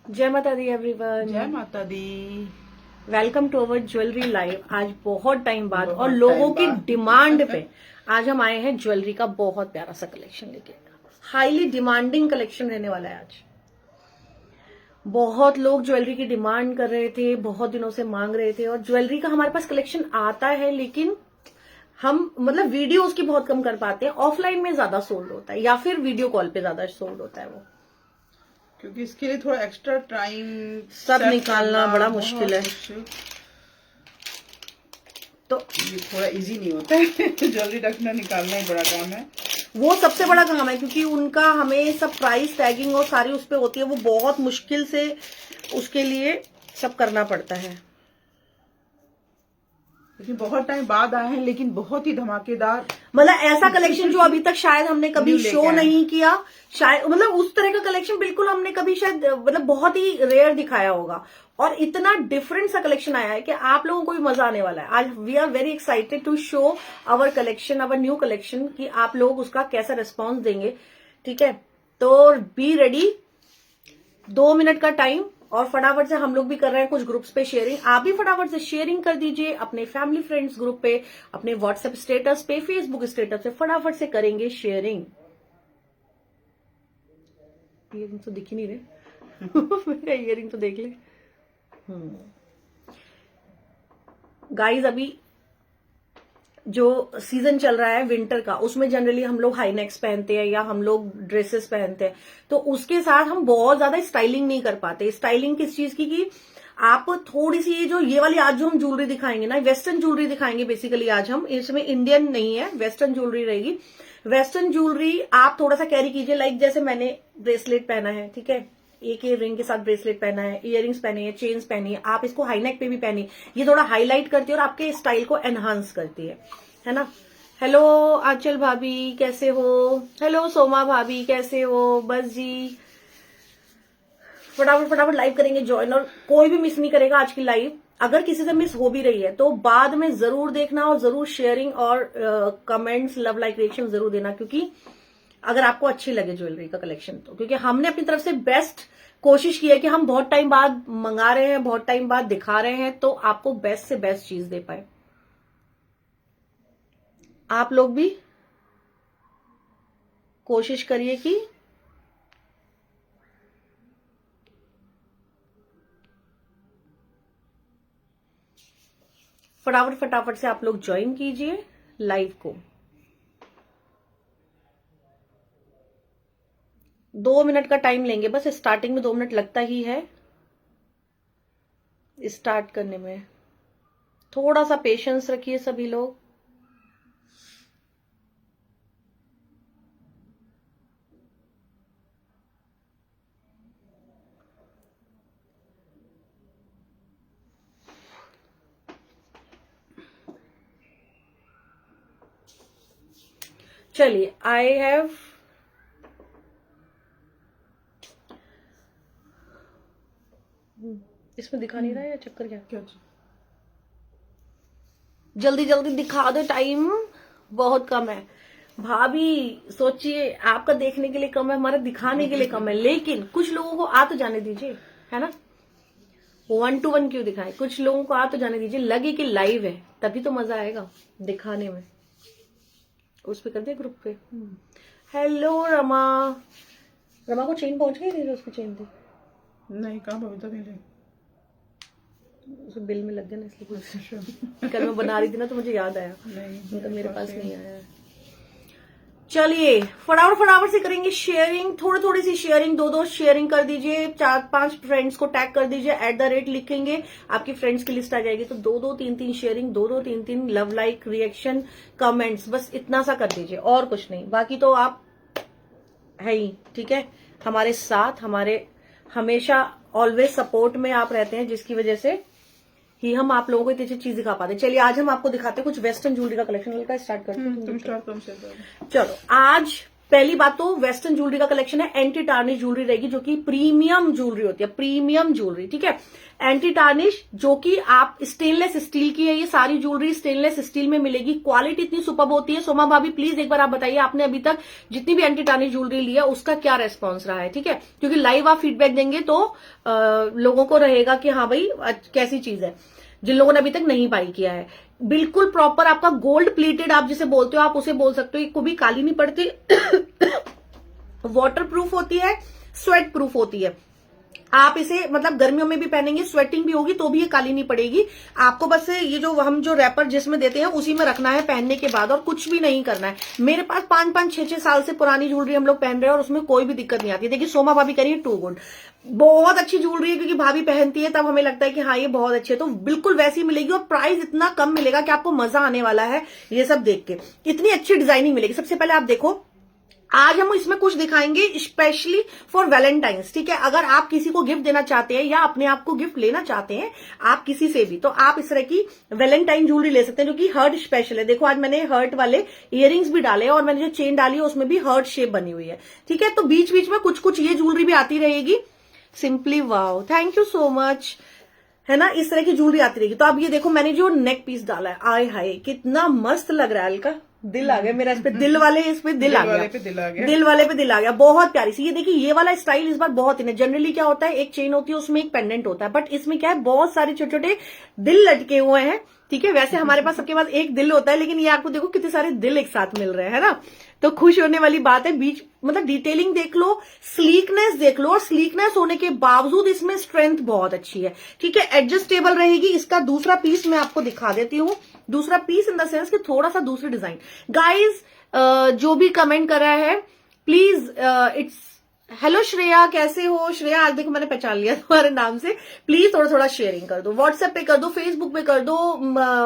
जय माता दी एवरीवन। जय माता दी। Welcome to our jewellery live. आज बहुत टाइम बाद और लोगों की डिमांड पे आज हम आए हैं ज्वेलरी का बहुत प्यारा सा कलेक्शन लेके। हाईली डिमांडिंग कलेक्शन रहने वाला है आज। बहुत लोग ज्वेलरी की डिमांड कर रहे थे, बहुत दिनों से मांग रहे थे, और ज्वेलरी का हमारे पास कलेक्शन आता है लेकिन हम मतलब वीडियो उसकी बहुत कम कर पाते हैं। ऑफलाइन में ज्यादा सोल्ड होता है या फिर वीडियो कॉल पे ज्यादा सोल्ड होता है वो, क्योंकि इसके लिए थोड़ा एक्स्ट्रा टाइम सब निकालना बड़ा मुश्किल है। तो ये थोड़ा इजी नहीं होता है ज्वेलरी रखना निकालना ही बड़ा काम है। वो सबसे बड़ा काम है क्योंकि उनका हमें सब प्राइस टैगिंग और सारी उस पे होती है, वो बहुत मुश्किल से उसके लिए सब करना पड़ता है। लेकिन बहुत टाइम बाद आए हैं, लेकिन बहुत ही धमाकेदार, मतलब ऐसा कलेक्शन जो अभी तक शायद हमने कभी शो नहीं किया, शायद मतलब उस तरह का कलेक्शन बिल्कुल हमने कभी शायद मतलब बहुत ही रेयर दिखाया होगा, और इतना डिफरेंट सा कलेक्शन आया है कि आप लोगों को भी मजा आने वाला है। आज we are very excited to show our collection, our new collection, कि आप लोग उसका कैसा रिस्पॉन्स देंगे। ठीक है, तो बी रेडी। 2 मिनट का टाइम, और फटाफट से हम लोग भी कर रहे हैं कुछ ग्रुप्स पे शेयरिंग। आप भी फटाफट से शेयरिंग कर दीजिए अपने फैमिली फ्रेंड्स ग्रुप पे, अपने व्हाट्सएप स्टेटस पे, फेसबुक स्टेटस पे फटाफट से करेंगे शेयरिंग। इयरिंग तो दिख ही नहीं रहे मेरा इयरिंग तो देख ले। गाइस, अभी जो सीजन चल रहा है विंटर का, उसमें जनरली हम लोग हाई नेक्स पहनते हैं या हम लोग ड्रेसेस पहनते हैं, तो उसके साथ हम बहुत ज्यादा स्टाइलिंग नहीं कर पाते। स्टाइलिंग किस चीज की कि आप थोड़ी सी जो ये वाली आज जो हम ज्वेलरी दिखाएंगे ना, वेस्टर्न ज्वेलरी दिखाएंगे बेसिकली आज हम, इसमें इंडियन नहीं है, वेस्टर्न ज्वेलरी रहेगी। वेस्टर्न ज्वेलरी आप थोड़ा सा कैरी कीजिए, लाइक जैसे मैंने ब्रेसलेट पहना है, ठीक है, एक ही रिंग के साथ ब्रेसलेट पहना है, इयरिंग्स पहने हैं, चेन्स पहनी है, आप इसको हाई नेक पे भी पहनी, ये थोड़ा हाईलाइट करती है और आपके स्टाइल को एनहांस करती है ना। हेलो आंचल भाभी कैसे हो, हेलो सोमा भाभी कैसे हो, बस जी फटाफट फटाफट लाइव करेंगे ज्वाइन, और कोई भी मिस नहीं करेगा आज की लाइव। अगर किसी से मिस हो भी रही है तो बाद में जरूर देखना, और जरूर शेयरिंग और कमेंट्स, लव लाइक रिएक्शन जरूर देना, क्योंकि अगर आपको अच्छी लगे ज्वेलरी का कलेक्शन तो, क्योंकि हमने अपनी तरफ से बेस्ट कोशिश की है कि हम बहुत टाइम बाद मंगा रहे हैं, बहुत टाइम बाद दिखा रहे हैं, तो आपको बेस्ट से बेस्ट चीज दे पाए। आप लोग भी कोशिश करिए कि फटाफट फटाफट से आप लोग ज्वाइन कीजिए लाइव को। 2 मिनट का टाइम लेंगे बस, स्टार्टिंग में 2 मिनट लगता ही है स्टार्ट करने में। थोड़ा सा पेशेंस रखिए सभी लोग। चलिए, आई हैव इसमें दिखा नहीं रहा है या चक्कर क्या? जल्दी जल्दी दिखा दो, टाइम बहुत कम है। भाभी सोचिए, आपका देखने के लिए कम है, हमारा दिखाने के लिए कम है, लेकिन कुछ लोगों को आ तो जाने दीजिए, है ना। 1 to 1 क्यों दिखाए, कुछ लोगों को आ तो जाने दीजिए, लगे कि लाइव है तभी तो मजा आएगा दिखाने में। उस पे कर दिया ग्रुप पे। हेलो रमा, रमा को चेन पहुंच गई थी जो उसकी चेन थी? नहीं, कहाँ अभी तक नहीं। उसे बिल में लग गया ना, इसलिए कल मैं बना रही थी ना तो मुझे याद आया, नहीं तो मेरे पास नहीं आया। चलिए फटाफट फटाफट से करेंगे शेयरिंग, थोड़ी थोड़ी सी शेयरिंग, 2-2 शेयरिंग कर दीजिए, 4-5 फ्रेंड्स को टैग कर दीजिए, @ लिखेंगे, आपकी फ्रेंड्स की लिस्ट आ जाएगी। तो 2-2 3-3 sharing, 2-2 3-3 love like reaction comments, बस इतना सा कर दीजिए और कुछ नहीं। बाकी तो आप है ही, ठीक है, हमारे साथ, हमारे हमेशा ऑलवेज सपोर्ट में आप रहते हैं, जिसकी वजह से ही हम आप लोगों को इतनी चीज दिखा पाते हैं। चलिए आज हम आपको दिखाते हैं कुछ वेस्टर्न ज्वेलरी का कलेक्शन का। स्टार्ट करते हैं, तुम स्टार्ट करो। चलो। आज पहली बात तो वेस्टर्न ज्वेलरी का कलेक्शन है, एंटी टार्निश ज्वेलरी रहेगी जो कि प्रीमियम ज्वेलरी होती है, प्रीमियम ज्वेलरी, ठीक है। एंटी टार्निश जो कि आप स्टेनलेस स्टील की है, ये सारी ज्वेलरी स्टेनलेस स्टील में मिलेगी, क्वालिटी इतनी सुपर्ब होती है। सोमा भाभी प्लीज एक बार आप बताइए, आपने अभी तक जितनी भी एंटी टार्निश ज्वेलरी ली है उसका क्या रेस्पॉन्स रहा है, ठीक है, क्योंकि लाइव आप फीडबैक देंगे तो लोगों को रहेगा कि हाँ भाई कैसी चीज है, जिन लोगों ने अभी तक नहीं बाई किया है। बिल्कुल प्रॉपर आपका गोल्ड प्लेटेड आप जिसे बोलते हो आप उसे बोल सकते हो, कभी काली नहीं पड़ती, वाटर प्रूफ होती है, स्वेट प्रूफ होती है। आप इसे मतलब गर्मियों में भी पहनेंगे, स्वेटिंग भी होगी तो भी ये काली नहीं पड़ेगी। आपको बस ये जो हम जो रैपर जिसमें देते हैं उसी में रखना है पहनने के बाद, और कुछ भी नहीं करना है। मेरे पास 5-5, 6-6 साल से पुरानी ज्वेलरी हम लोग पहन रहे हैं और उसमें कोई भी दिक्कत नहीं आती। देखिए सोमा भाभी करिए टू गुड, बहुत अच्छी ज्वेलरी है, क्योंकि भाभी पहनती है तब हमें लगता है कि हाँ ये बहुत अच्छी है, तो बिल्कुल वैसी मिलेगी और प्राइस इतना कम मिलेगा कि आपको मजा आने वाला है ये सब देख के। इतनी अच्छी डिजाइनिंग मिलेगी। सबसे पहले आप देखो, आज हम इसमें कुछ दिखाएंगे स्पेशली फॉर वैलेंटाइंस, ठीक है। अगर आप किसी को गिफ्ट देना चाहते हैं या अपने आप को गिफ्ट लेना चाहते हैं आप किसी से भी, तो आप इस तरह की वैलेंटाइन ज्वेलरी ले सकते हैं जो कि हर्ट स्पेशल है। देखो आज मैंने हर्ट वाले इयरिंग्स भी डाले और मैंने जो चेन डाली है उसमें भी हर्ट शेप बनी हुई है, ठीक है। तो बीच बीच में कुछ कुछ ये ज्वेलरी भी आती रहेगी। Simply wow, thank you so much, है ना, इस तरह की ज्वेलरी आती रहेगी। तो अब ये देखो मैंने जो नेक पीस डाला है, आय हाय कितना मस्त लग रहा है, हल्का दिल आ गया मेरा इस पे, दिल वाले इस पे दिल आ गया, दिल वाले पे दिल आ गया, बहुत प्यारी सी। ये देखिए ये वाला स्टाइल इस बार बहुत इन है। जनरली क्या होता है, एक चेन होती है उसमें एक पेंडेंट होता है, बट इसमें क्या है बहुत सारे छोटे छोटे दिल लटके हुए हैं, ठीक है। वैसे हमारे पास सबके पास एक दिल होता है, लेकिन ये आपको देखो कितने सारे दिल एक साथ मिल रहे हैं, है ना, तो खुश होने वाली बात है। बीच मतलब डिटेलिंग देख लो, स्लीकनेस देख लो, और स्लीकनेस होने के बावजूद इसमें स्ट्रेंथ बहुत अच्छी है, ठीक है। एडजस्टेबल रहेगी। इसका दूसरा पीस मैं आपको दिखा देती हूँ, दूसरा पीस इन द सेंस कि थोड़ा सा दूसरी डिजाइन। गाइज जो भी कमेंट कर रहा है प्लीज, इट्स हेलो श्रेया, कैसे हो श्रेया, आज देखो मैंने पहचान लिया तुम्हारे नाम से। प्लीज थोड़ा थोड़ा शेयरिंग कर दो, व्हाट्सएप पे कर दो, फेसबुक पे कर दो,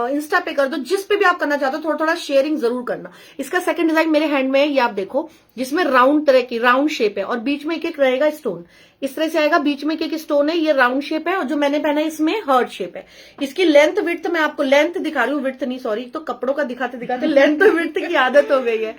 इंस्टा पे कर दो, जिस पे भी आप करना चाहते हो थोड़ा थोड़ा शेयरिंग जरूर करना। इसका सेकंड डिजाइन मेरे हैंड में है, ये आप देखो, जिसमें राउंड तरह की राउंड शेप है और बीच में एक एक रहेगा स्टोन, इस तरह से आएगा, बीच में एक एक स्टोन है, ये राउंड शेप है, और जो मैंने पहना है इसमें हर्ट शेप है। इसकी लेंथ विड्थ मैं आपको लेंथ दिखा रही हूँ, विड्थ नहीं सॉरी, तो कपड़ों का दिखाते दिखाते लेंथ विड्थ की आदत हो गई है।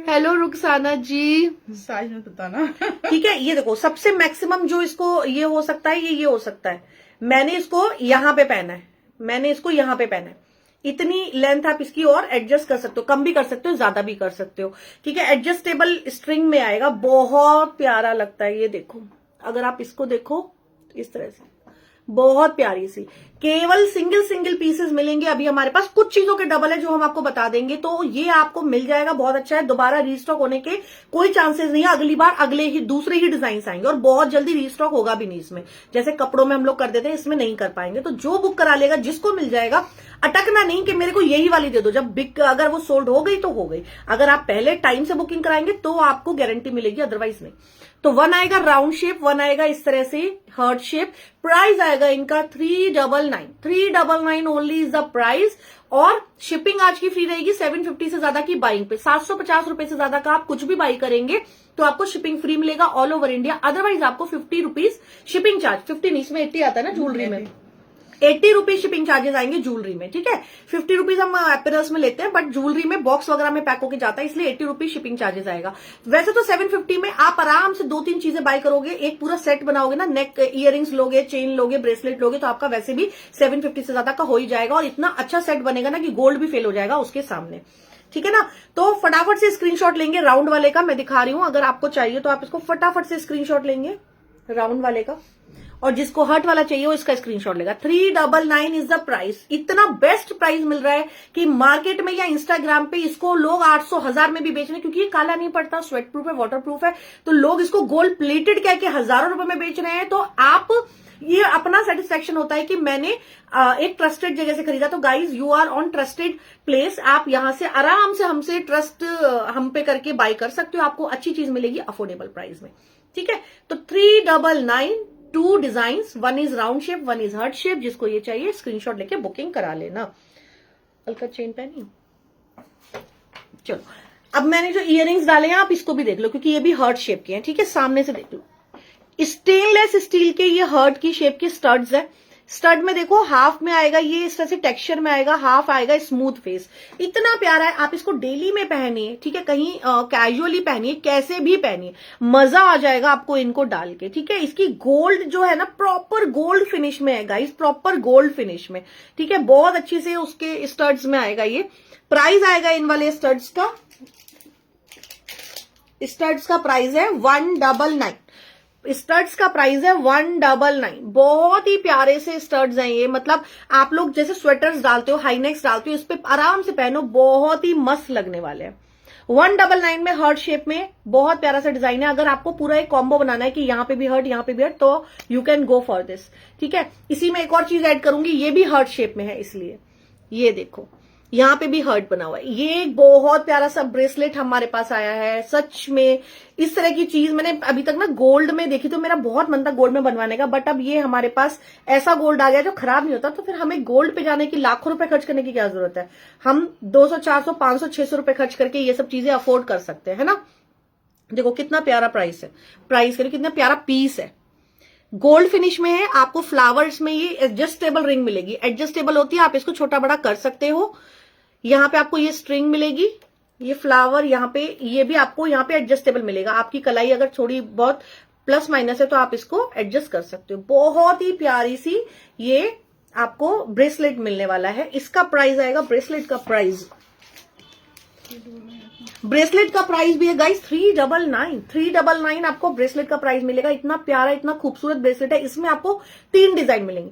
हेलो रुखसाना जी, साइज में बताना, ठीक है। ये देखो सबसे मैक्सिमम जो इसको ये हो सकता है, ये हो सकता है। मैंने इसको यहाँ पे पहना है, मैंने इसको यहाँ पे पहना है। इतनी लेंथ आप इसकी और एडजस्ट कर सकते हो, कम भी कर सकते हो, ज्यादा भी कर सकते हो, ठीक है। एडजस्टेबल स्ट्रिंग में आएगा, बहुत प्यारा लगता है। ये देखो अगर आप इसको देखो इस तरह से, बहुत प्यारी सी, केवल सिंगल सिंगल पीसेस मिलेंगे अभी हमारे पास। कुछ चीजों के डबल है जो हम आपको बता देंगे, तो ये आपको मिल जाएगा, बहुत अच्छा है। दोबारा रीस्टॉक होने के कोई चांसेस नहीं है, अगली बार अगले ही दूसरे ही डिजाइन आएंगे और बहुत जल्दी रीस्टॉक होगा भी नहीं इसमें। जैसे कपड़ों में हम लोग कर देते हैं, इसमें नहीं कर पाएंगे। तो जो बुक करा लेगा, जिसको मिल जाएगा, अटकना नहीं कि मेरे को यही वाली दे दो, जब बिक अगर वो सोल्ड हो गई तो हो गई। अगर आप पहले टाइम से बुकिंग कराएंगे तो आपको गारंटी मिलेगी, अदरवाइज नहीं। तो वन आएगा राउंड शेप, वन आएगा इस तरह से हर्ट शेप। प्राइस आएगा इनका 399 ओनली इज द प्राइस, और शिपिंग आज की फ्री रहेगी 750 से ज्यादा की बाइंग पे। 750 रुपए से ज्यादा का आप कुछ भी बाई करेंगे तो आपको शिपिंग फ्री मिलेगा ऑल ओवर इंडिया। अदरवाइज आपको 50 रुपीज शिपिंग चार्ज, 15 इसमें 80 आता है ना ज्वेलरी में, 80 रुपीज शिपिंग चार्जेस आएंगे ज्वेलरी में, ठीक है। 50 रुपीज हम एपेरल्स में लेते हैं, बट ज्वेलरी में बॉक्स वगैरह में पैक होके जाता है, इसलिए 80 रुपीज शिपिंग चार्जेस आएगा। वैसे तो 750 में आप आराम से 2-3 चीजें बाय करोगे, एक पूरा सेट बनाओगे ना, नेक इयरिंग्स लोगे, चेन लोगे, ब्रेसलेट लोगे, तो आपका वैसे भी 750 से ज्यादा का हो ही जाएगा, और इतना अच्छा सेट बनेगा ना कि गोल्ड भी फेल हो जाएगा उसके सामने, ठीक है ना। तो फटाफट से स्क्रीनशॉट लेंगे राउंड वाले का, मैं दिखा रही हूं, अगर आपको चाहिए तो आप इसको फटाफट से स्क्रीनशॉट लेंगे राउंड वाले का, और जिसको हर्ट वाला चाहिए वो इसका स्क्रीनशॉट लेगा। 399 इज द प्राइस। इतना बेस्ट प्राइस मिल रहा है कि मार्केट में या इंस्टाग्राम पे इसको लोग 800 1000 में भी बेच रहे हैं, क्योंकि ये काला नहीं पड़ता, स्वेट प्रूफ है, वाटर प्रूफ है, तो लोग इसको गोल्ड प्लेटेड कह के हजारों रुपए में बेच रहे हैं। तो आप ये अपना सेटिस्फेक्शन होता है कि मैंने एक ट्रस्टेड जगह से खरीदा। तो guys you are on trusted place, आप यहां से आराम से हमसे ट्रस्ट हम पे करके बाय कर सकते हो, आपको अच्छी चीज मिलेगी अफोर्डेबल प्राइस में, ठीक है। तो 399 2 designs, one is round shape, one is heart shape. जिसको ये चाहिए स्क्रीनशॉट लेके बुकिंग करा लेना। हल्का चेन पहनी, चलो अब मैंने जो इयरिंग्स डाले हैं आप इसको भी देख लो, क्योंकि ये भी हार्ट शेप के हैं, ठीक है। सामने से देख लो, स्टेनलेस स्टील के ये हार्ट की शेप के स्टड्स है, स्टड में देखो हाफ में आएगा, ये इस तरह से टेक्सचर में आएगा, हाफ आएगा स्मूथ फेस, इतना प्यारा है। आप इसको डेली में पहनिए, ठीक है, कहीं कैजुअली पहनिए, कैसे भी पहनिए, मजा आ जाएगा आपको इनको डाल के, ठीक है। इसकी गोल्ड जो है ना प्रॉपर गोल्ड फिनिश में है गाइस, प्रॉपर गोल्ड फिनिश में, ठीक है, बहुत अच्छी से उसके स्टड्स में आएगा। ये प्राइस आएगा इन वाले स्टड्स का प्राइस है 199। स्टड्स का प्राइस है 199। बहुत ही प्यारे से स्टड्स हैं ये, मतलब आप लोग जैसे स्वेटर्स डालते हो, हाईनेक्स डालते हो, इस पे आराम से पहनो, बहुत ही मस्त लगने वाले हैं। 199 में हार्ट शेप में बहुत प्यारा सा डिजाइन है। अगर आपको पूरा एक कॉम्बो बनाना है कि यहाँ पे भी हर्ट, यहाँ पे भी हर्ट, तो you can go for this, ठीक है। इसी में एक और चीज ऐड करूंगी, ये भी हर्ट शेप में है, इसलिए ये देखो यहाँ पे भी हर्ट बना हुआ है। ये बहुत प्यारा सा ब्रेसलेट हमारे पास आया है। सच में इस तरह की चीज मैंने अभी तक ना गोल्ड में देखी, तो मेरा बहुत मन था गोल्ड में बनवाने का, बट अब ये हमारे पास ऐसा गोल्ड आ गया जो खराब नहीं होता, तो फिर हमें गोल्ड पे जाने की, लाखों रुपए खर्च करने की क्या जरूरत है। हम 200, 400, 500, 600 रुपए खर्च करके ये सब चीजें अफोर्ड कर सकते हैं, है ना। देखो कितना प्यारा प्राइस है, प्राइस करिए, कितना प्यारा पीस है, गोल्ड फिनिश में है। आपको फ्लावर्स में ये एडजस्टेबल रिंग मिलेगी, एडजस्टेबल होती है, आप इसको छोटा बड़ा कर सकते हो। यहाँ पे आपको ये स्ट्रिंग मिलेगी, ये फ्लावर यहाँ पे, ये भी आपको यहाँ पे एडजस्टेबल मिलेगा। आपकी कलाई अगर थोड़ी बहुत प्लस माइनस है तो आप इसको एडजस्ट कर सकते हो। बहुत ही प्यारी सी ये आपको ब्रेसलेट मिलने वाला है। इसका प्राइस आएगा, ब्रेसलेट का प्राइस भी है गाइस 399। 399 आपको ब्रेसलेट का प्राइस मिलेगा। इतना प्यारा, इतना खूबसूरत ब्रेसलेट है। इसमें आपको 3 डिजाइन मिलेंगे।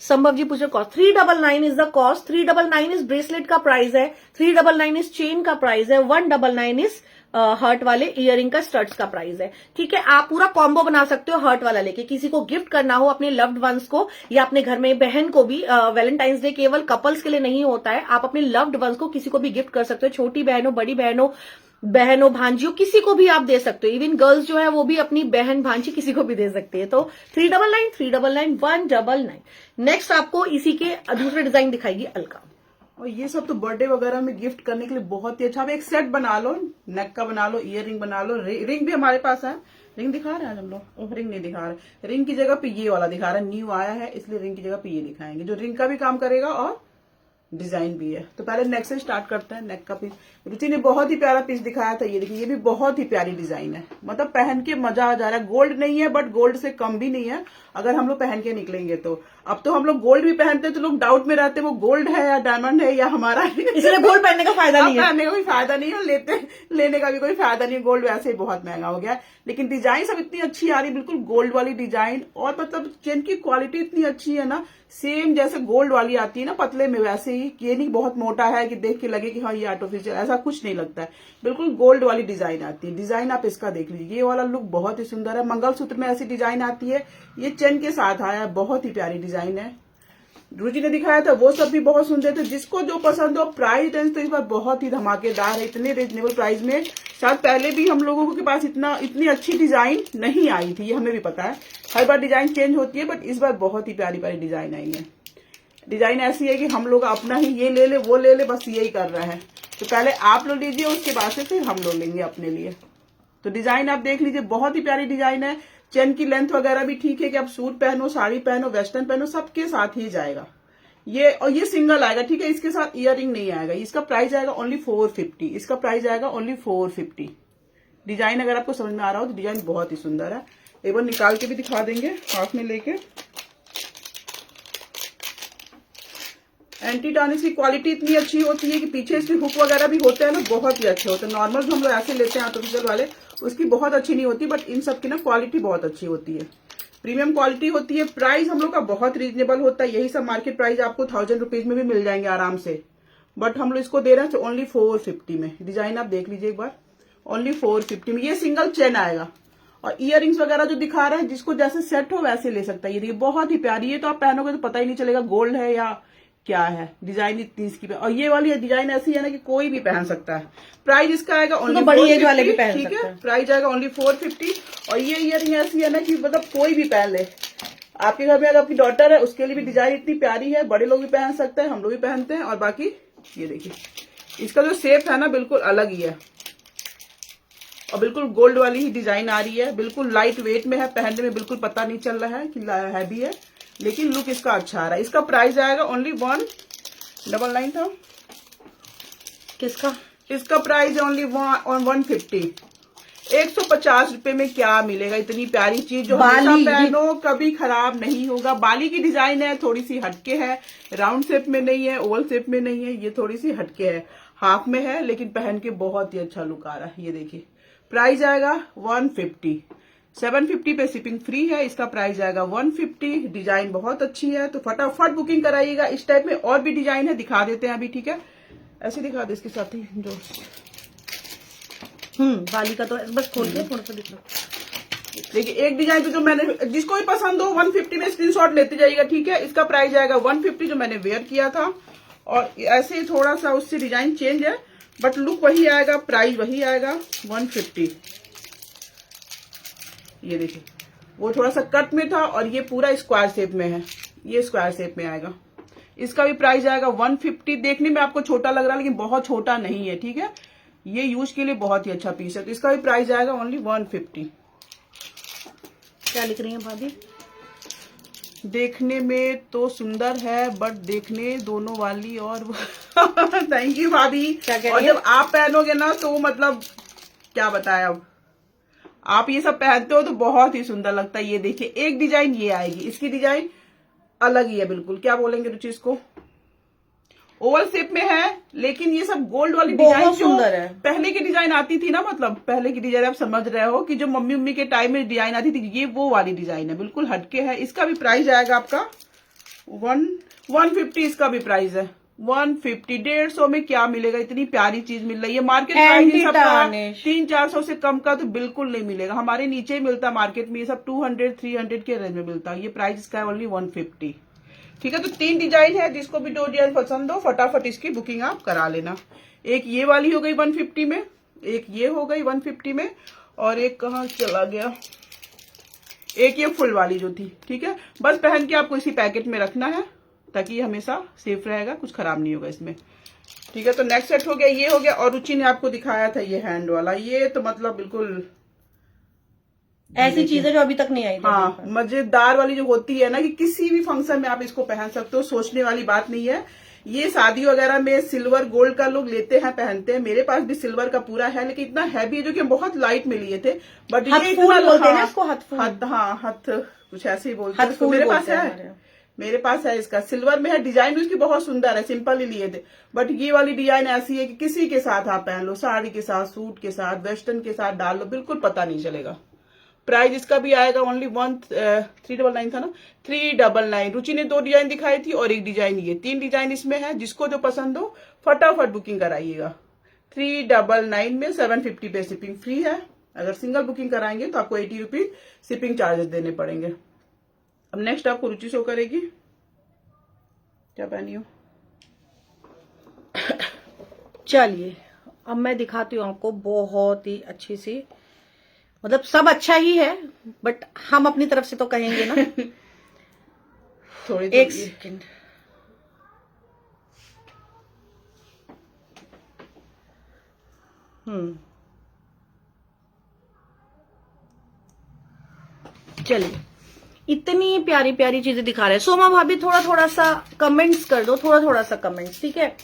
संभव जी पूछे cost, 399 is the cost. 399 is bracelet का प्राइस है, 399 इज चेन का प्राइस है, 199 इज हर्ट वाले इयरिंग का स्टड्स का प्राइस है, ठीक है। आप पूरा कॉम्बो बना सकते हो हर्ट वाला लेके, किसी को गिफ्ट करना हो, अपने लव्ड वंस को, या अपने घर में बहन को भी। वैलेंटाइंस डे केवल कपल्स के लिए नहीं होता है, आप अपने लव्ड वंस को किसी को भी गिफ्ट कर सकते हो। छोटी बहन हो, बड़ी बहन हो, भांजी हो, किसी को भी आप दे सकते हो। इवन गर्ल्स जो है वो भी अपनी बहन भांजी किसी को भी दे सकती है। तो 399, 399, 199। नेक्स्ट आपको इसी के दूसरे डिजाइन दिखाएगी अलका। और ये सब तो बर्थडे वगैरह में गिफ्ट करने के लिए बहुत ही अच्छा। आप एक सेट बना लो, नेक का बना लो, इयर रिंग बना लो, रिंग भी हमारे पास है। रिंग दिखा रहे हैं हम लोग, रिंग नहीं दिखा रहे, रिंग की जगह पे ये वाला दिखा रहा है, न्यू आया है इसलिए रिंग की जगह पे ये दिखाएंगे, जो रिंग का भी काम करेगा और डिजाइन भी है। तो पहले नेक से स्टार्ट करते हैं। नेक का पीस रुचि ने बहुत ही प्यारा पीस दिखाया था, ये देखिए, ये भी बहुत ही प्यारी डिजाइन है, मतलब पहन के मजा आ जा रहा है। गोल्ड नहीं है बट गोल्ड से कम भी नहीं है अगर हम लोग पहन के निकलेंगे तो। अब तो हम लोग गोल्ड भी पहनते हैं तो लोग डाउट में रहते हैं वो गोल्ड है या डायमंड है या हमारा है, इसलिए गोल्ड पहनने का फायदा नहीं है, पहनने का कोई फायदा नहीं है, लेने का भी कोई फायदा नहीं है। गोल्ड वैसे ही बहुत महंगा हो गया है, लेकिन डिजाइन सब इतनी अच्छी आ रही, बिल्कुल गोल्ड वाली डिजाइन। और मतलब चेन की क्वालिटी इतनी अच्छी है ना, सेम जैसे गोल्ड वाली आती है ना पतले में, वैसे ही। ये नहीं बहुत मोटा है कि देख के लगे कि हाँ ये आर्टिफिशियल, ऐसा कुछ नहीं लगता है, बिल्कुल गोल्ड वाली डिजाइन आती है। डिजाइन आप इसका देख लीजिए, ये वाला लुक बहुत ही सुंदर है। मंगलसूत्र में ऐसी डिजाइन आती है, ये चेन के साथ आया है, बहुत ही प्यारी डिजाइन है। रुचि ने दिखाया था वो सब भी बहुत सुंदर थे, जिसको जो पसंद हो। प्राइस रेंज तो इस बार बहुत ही धमाकेदार है, इतने रिजनेबल प्राइस में। शायद पहले भी हम लोगों के पास इतनी अच्छी डिजाइन नहीं आई थी, ये हमें भी पता है। हर बार डिजाइन चेंज होती है, बट इस बार बहुत ही प्यारी प्यारी डिजाइन आई है। डिजाइन ऐसी है कि हम लोग अपना ही ये ले ले वो ले ले, बस यही कर रहा है। तो पहले आप लोग लीजिए, उसके बाद से फिर हम लोग लेंगे अपने लिए। तो डिजाइन आप देख लीजिए, बहुत ही प्यारी डिजाइन है। चेन की लेंथ वगैरह भी ठीक है कि आप सूट पहनो, साड़ी पहनो, वेस्टर्न पहनो, सबके साथ ही जाएगा ये। और ये सिंगल आएगा, ठीक है, इसके साथ इयर रिंग नहीं आएगा। इसका प्राइस आएगा ओनली 450, इसका प्राइस आएगा ओनली 450। डिजाइन अगर आपको समझ में आ रहा हो तो डिजाइन बहुत ही सुंदर है। एक बार निकाल के भी दिखा देंगे हाथ में लेके। एंटी टार्निश की क्वालिटी इतनी अच्छी होती है कि पीछे इसमें हुक वगैरह भी होते हैं ना, बहुत ही अच्छे होते हैं। नॉर्मल जो हम लोग ऐसे लेते हैं आर्टिफिशियल वाले, उसकी बहुत अच्छी नहीं होती, बट इन सब की ना क्वालिटी बहुत अच्छी होती है, प्रीमियम क्वालिटी होती है। प्राइस हम लोग का बहुत रीजनेबल होता है, यही सब मार्केट प्राइस आपको 1000 रुपीज में भी मिल जाएंगे आराम से, बट हम लोग इसको दे रहे हैं ओनली 450 में। डिजाइन आप देख लीजिए एक बार, ओनली 450 में। ये सिंगल चेन आएगा। और इयर वगैरह जो दिखा रहे हैं, जिसको जैसे सेट हो वैसे ले सकता है। ये देखिए बहुत ही प्यारी है, तो आप पहनोगे तो पता ही नहीं चलेगा गोल्ड है या क्या है। डिजाइन इतनी इसकी, और ये वाली डिजाइन ऐसी है ना कि कोई भी पहन सकता है। प्राइस इसका आएगा ओनली, तो बड़ी एज वाले भी पहन ठीक सकते है, हैं। प्राइस आएगा ओनली 450। और ये इयरिंग ऐसी है ना कि मतलब कोई भी पहन ले। आपके घर में अगर आपकी डॉटर है उसके लिए भी डिजाइन इतनी प्यारी है, बड़े लोग भी पहन सकते हैं, हम लोग भी पहनते हैं। और बाकी ये देखिए, इसका जो शेप है ना बिल्कुल अलग ही है, और बिल्कुल गोल्ड वाली ही डिजाइन आ रही है। बिल्कुल लाइट वेट में है, पहनने में बिल्कुल पता नहीं चल रहा है कि हैवी है। लेकिन लुक इसका अच्छा आ रहा है। इसका प्राइस आएगा ओनली 199 था। किसका? इसका प्राइस है ओनली 150। 150 रुपए में क्या मिलेगा इतनी प्यारी चीज जो हमेशा पहनो कभी खराब नहीं होगा। बाली की डिजाइन है, थोड़ी सी हटके है, राउंड शेप में नहीं है, ओवल शेप में नहीं है, ये थोड़ी सी हटके है, हाफ में है, लेकिन पहन के बहुत ही अच्छा लुक आ रहा है। ये देखिए प्राइस आएगा 150। 750 पे शिपिंग फ्री है। इसका प्राइस आएगा 150। डिजाइन बहुत अच्छी है, तो फटाफट बुकिंग कराइएगा। इस टाइप में और भी डिजाइन है, दिखा देते हैं अभी, ठीक है? ऐसे दिखा दे इसके साथ ही जो बाली का तो बस खोल के थोड़ा सा दिखा। देखिए एक डिजाइन तो जो मैंने, जिसको भी पसंद हो 150 में स्क्रीनशॉट लेते जाइएगा, ठीक है? इसका प्राइस आएगा 150 जो मैंने वेयर किया था, और ऐसे थोड़ा सा उससे डिजाइन चेंज है, बट लुक वही आएगा, प्राइस वही आएगा 150। ये देखिए वो थोड़ा सा कट में था और ये पूरा स्क्वायर शेप में है, ये स्क्वायर शेप में आएगा। इसका भी प्राइस आएगा 150। देखने में आपको छोटा लग रहा है लेकिन बहुत छोटा नहीं है, ठीक है? ये यूज के लिए बहुत ही अच्छा पीस है, तो इसका भी प्राइस आएगा ओनली 150। क्या लिख रही है भाभी? देखने में तो सुंदर है बट देखने दोनों वाली और थैंक यू भाभी। और जब आप पहनोगे ना तो मतलब क्या बताएं, अब आप ये सब पहनते हो तो बहुत ही सुंदर लगता है। ये देखिए एक डिजाइन ये आएगी, इसकी डिजाइन अलग ही है बिल्कुल। क्या बोलेंगे रुचि इसको? ओवल शेप में है, लेकिन ये सब गोल्ड वाली डिजाइन जो पहले की डिजाइन आती थी ना, मतलब पहले की डिजाइन आप समझ रहे हो कि जो मम्मी उम्मी के टाइम में डिजाइन आती थी, ये वो वाली डिजाइन है, बिल्कुल हटके है। इसका भी प्राइस आएगा आपका 150। इसका भी प्राइस है 150। 150 में क्या मिलेगा, इतनी प्यारी चीज मिल रही है। मार्केट प्राइस सबका 300-400 से कम का तो बिल्कुल नहीं मिलेगा। हमारे नीचे ही मिलता मार्केट में, ये सब 200-300 के रेंज में मिलता है। ये प्राइस इसका है ओनली 150, ठीक है? तो 3 डिजाइन है, जिसको भी 2 डिजाइन पसंद हो फटाफट इसकी बुकिंग आप करा लेना। एक ये वाली हो गई 150 में, एक ये हो गई 150 में, और एक कहाँ चला गया, एक ये फुल वाली जो थी, ठीक है? बस पहन के आपको इसी पैकेट में रखना है ताकि ये हमेशा सेफ रहेगा, कुछ खराब नहीं होगा इसमें, ठीक है? तो नेक्स्ट सेट हो गया, ये हो गया। और रुचि ने आपको दिखाया था ये हैंड वाला, ये तो मतलब बिल्कुल ऐसी चीजें जो अभी तक नहीं आई थी। हाँ, मजेदार वाली जो होती है ना कि किसी भी फंक्शन में आप इसको पहन सकते हो, सोचने वाली बात नहीं है। ये शादी वगैरह में सिल्वर गोल्ड का लोग लेते हैं, पहनते हैं। मेरे पास भी सिल्वर का पूरा है, लेकिन इतना हैवी है जो कि हम बहुत लाइट में लिए थे। बट ये हथ कुछ ऐसे ही बोलते हैं। मेरे पास है, मेरे पास है इसका, सिल्वर में है। डिजाइन उसकी बहुत सुंदर है, सिंपल ही लिए थे। बट ये वाली डिजाइन ऐसी है कि किसी के साथ आप पहन लो, साड़ी के साथ, सूट के साथ, वेस्टर्न के साथ डाल लो, बिल्कुल पता नहीं चलेगा। प्राइस इसका भी आएगा ओनली 399 था ना, 399। रुचि ने 2 डिजाइन दिखाई थी और एक डिजाइन ये, 3 डिजाइन इसमें है। जिसको जो पसंद हो फटाफट बुकिंग कराइएगा। 399 में 750 पे शिपिंग फ्री है। अगर सिंगल बुकिंग कराएंगे तो आपको 80 रुपीज शिपिंग चार्जेस देने पड़ेंगे। अब नेक्स्ट आपको रुचि शो करेगी, क्या पहनी हो? चलिए अब मैं दिखाती हूँ आपको बहुत ही अच्छी सी, मतलब सब अच्छा ही है बट हम अपनी तरफ से तो कहेंगे ना। थोड़ी एक सेकंड, चलिए इतनी प्यारी प्यारी चीजें दिखा रहे हैं। सोमा भाभी थोड़ा थोड़ा सा कमेंट्स कर दो, थोड़ा थोड़ा सा कमेंट्स, ठीक है?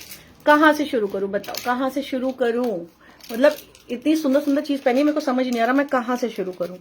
कहाँ से शुरू करूं बताओ, कहाँ से शुरू करूं? मतलब इतनी सुंदर सुंदर चीज पहनी, मेरे को समझ नहीं आ रहा मैं कहाँ से शुरू करूं।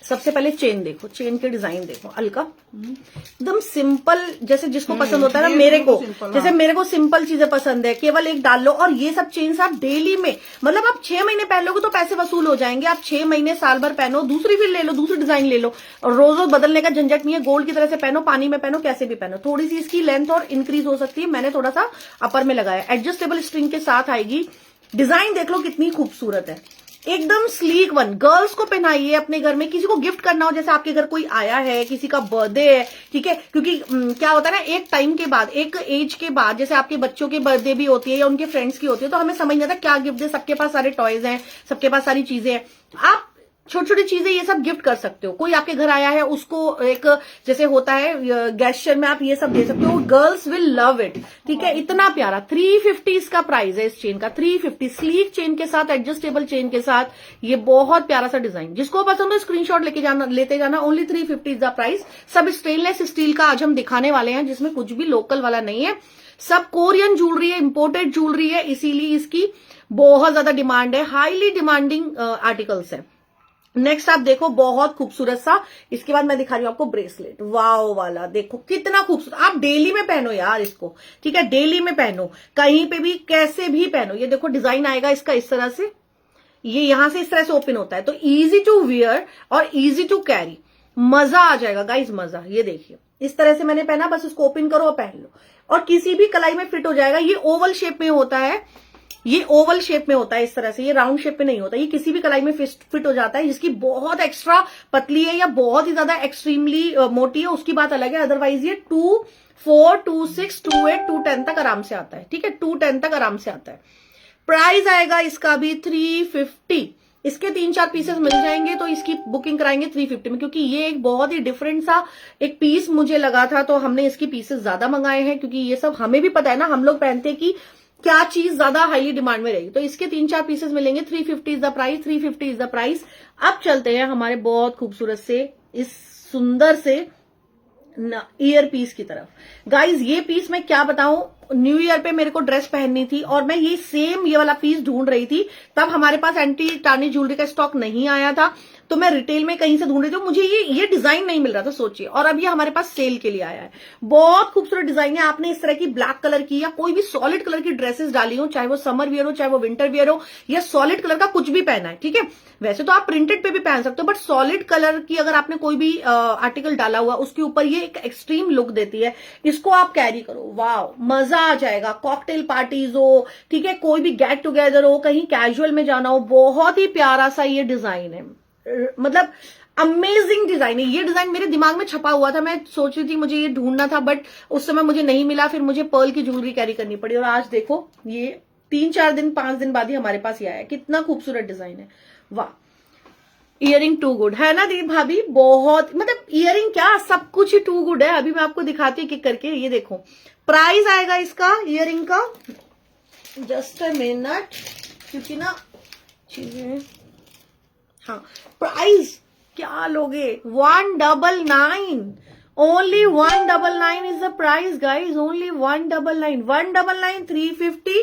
सबसे पहले चेन देखो, चेन के डिजाइन देखो, अलका एकदम सिंपल, जैसे जिसको पसंद होता है ना, मेरे को जैसे मेरे को सिंपल चीजें पसंद है, केवल एक डाल लो। और ये सब चेन्स आप डेली में, मतलब आप 6 महीने पहन लोगे तो पैसे वसूल हो जाएंगे। आप 6 महीने साल भर पहनो, दूसरी फिर ले लो, दूसरी डिजाइन ले लो, और रोज रोज बदलने का झंझट नहीं है। गोल्ड की तरह से पहनो, पानी में पहनो, कैसे भी पहनो। थोड़ी सी इसकी लेंथ और इंक्रीज हो सकती है, मैंने थोड़ा सा अपर में लगाया। एडजस्टेबल स्ट्रिंग के साथ आएगी। डिजाइन देख लो कितनी खूबसूरत है, एकदम स्लीक वन। गर्ल्स को पहनाइए अपने घर में, किसी को गिफ्ट करना हो, जैसे आपके घर कोई आया है, किसी का बर्थडे है, ठीक है? क्योंकि क्या होता है ना, एक टाइम के बाद, एक एज के बाद, जैसे आपके बच्चों के बर्थडे भी होती है या उनके फ्रेंड्स की होती है, तो हमें समझ नहीं आता क्या गिफ्ट दे। सबके पास सारे टॉयज हैं, सबके पास सारी चीजें हैं। आप छोटी छोटी चीजें ये सब गिफ्ट कर सकते हो। कोई आपके घर आया है, उसको एक जैसे होता है गेस्चर में आप ये सब दे सकते हो, गर्ल्स विल लव इट। ठीक है, इतना प्यारा 350 इसका प्राइस है इस चेन का, 350 स्लीक चेन के साथ, एडजस्टेबल चेन के साथ। ये बहुत प्यारा सा डिजाइन, जिसको पसंद हो स्क्रीनशॉट लेते जाना। Only 350 is the price. सब स्टेनलेस स्टील का आज हम दिखाने वाले हैं, जिसमें कुछ भी लोकल वाला नहीं है, सब कोरियन ज्वेलरी है, इंपोर्टेड ज्वेलरी है, इसीलिए इसकी बहुत ज्यादा डिमांड है, हाईली डिमांडिंग आर्टिकल्स है। नेक्स्ट आप देखो, बहुत खूबसूरत सा, इसके बाद मैं दिखा रही हूँ आपको ब्रेसलेट, वाओ वाला, देखो कितना खूबसूरत। आप डेली में पहनो यार इसको, ठीक है, डेली में पहनो, कहीं पे भी कैसे भी पहनो। ये देखो डिजाइन आएगा इसका इस तरह से, ये यहां से इस तरह से ओपन होता है, तो इजी टू वियर और इजी टू कैरी, मजा आ जाएगा गाइज, मजा। ये देखिए इस तरह से मैंने पहना, बस इसको ओपन करो और पहन लो, और किसी भी कलाई में फिट हो जाएगा। ये ओवल शेप में होता है, ये ओवल शेप में होता है इस तरह से, ये राउंड शेप में नहीं होता, ये किसी भी कलाई में फिट हो जाता है। जिसकी बहुत एक्स्ट्रा पतली है या बहुत ही ज्यादा एक्सट्रीमली मोटी है उसकी बात अलग है, अदरवाइज ये 2, 4, 2, 6, 2, 8, 2, 10 तक आराम से आता है। ठीक है, 2, 10 तक आराम से आता है। प्राइस आएगा इसका भी 350। इसके 3-4 पीसेस मिल जाएंगे तो इसकी बुकिंग कराएंगे 350 में, क्योंकि ये एक बहुत ही डिफरेंट सा एक पीस मुझे लगा था, तो हमने इसकी पीसेस ज्यादा मंगाए हैं, क्योंकि ये सब हमें भी पता है ना, हम लोग पहनते कि क्या चीज ज्यादा हाईली डिमांड में रहेगी। तो इसके 3-4 पीसेस मिलेंगे, 350 is the price, 350 is the price. अब चलते हैं हमारे बहुत खूबसूरत से इस सुंदर से ईयर पीस की तरफ। गाइज ये पीस मैं क्या बताऊं, न्यू ईयर पे मेरे को ड्रेस पहननी थी और मैं ये सेम ये वाला पीस ढूंढ रही थी, तब हमारे पास एंटी टार्निश ज्वेलरी का स्टॉक नहीं आया था, तो मैं रिटेल में कहीं से ढूंढ रही थी, मुझे ये डिजाइन नहीं मिल रहा था, सोचिए। और अब ये हमारे पास सेल के लिए आया है। बहुत खूबसूरत डिजाइन है। आपने इस तरह की ब्लैक कलर की या कोई भी सॉलिड कलर की ड्रेसेस डाली हो, चाहे वो समर वियर हो, चाहे वो विंटर वियर हो, या सॉलिड कलर का कुछ भी पहना है, ठीक है। वैसे तो आप प्रिंटेड पे भी पहन सकते हो, बट सॉलिड कलर की अगर आपने कोई भी आर्टिकल डाला हुआ, उसके ऊपर ये एक एक्सट्रीम लुक देती है। इसको आप कैरी करो, वाव, मजा आ जाएगा। कॉकटेल पार्टीज हो, ठीक है, कोई भी गेट टुगेदर हो, कहीं कैजुअल में जाना हो, बहुत ही प्यारा सा ये डिजाइन है, मतलब अमेजिंग डिजाइन है। ये डिजाइन मेरे दिमाग में छपा हुआ था, मैं सोच रही थी मुझे ये ढूंढना था, बट उस समय मुझे नहीं मिला, फिर मुझे पर्ल की ज्वेलरी कैरी करनी पड़ी, और आज देखो ये 3-4 दिन 5 दिन बाद ही हमारे पास ये आया। कितना खूबसूरत डिजाइन है, वाह। इयरिंग टू गुड है ना दी भाभी, बहुत, मतलब इयरिंग क्या, सब कुछ ही टू गुड है। अभी मैं आपको दिखाती हूँ किक करके, ये देखो प्राइस आएगा इसका इयरिंग का, जस्ट अ मिनट, क्योंकि ना चीजें, हाँ, प्राइस क्या लोगे, 199, only 199 is the price guys, only 199, 199, 350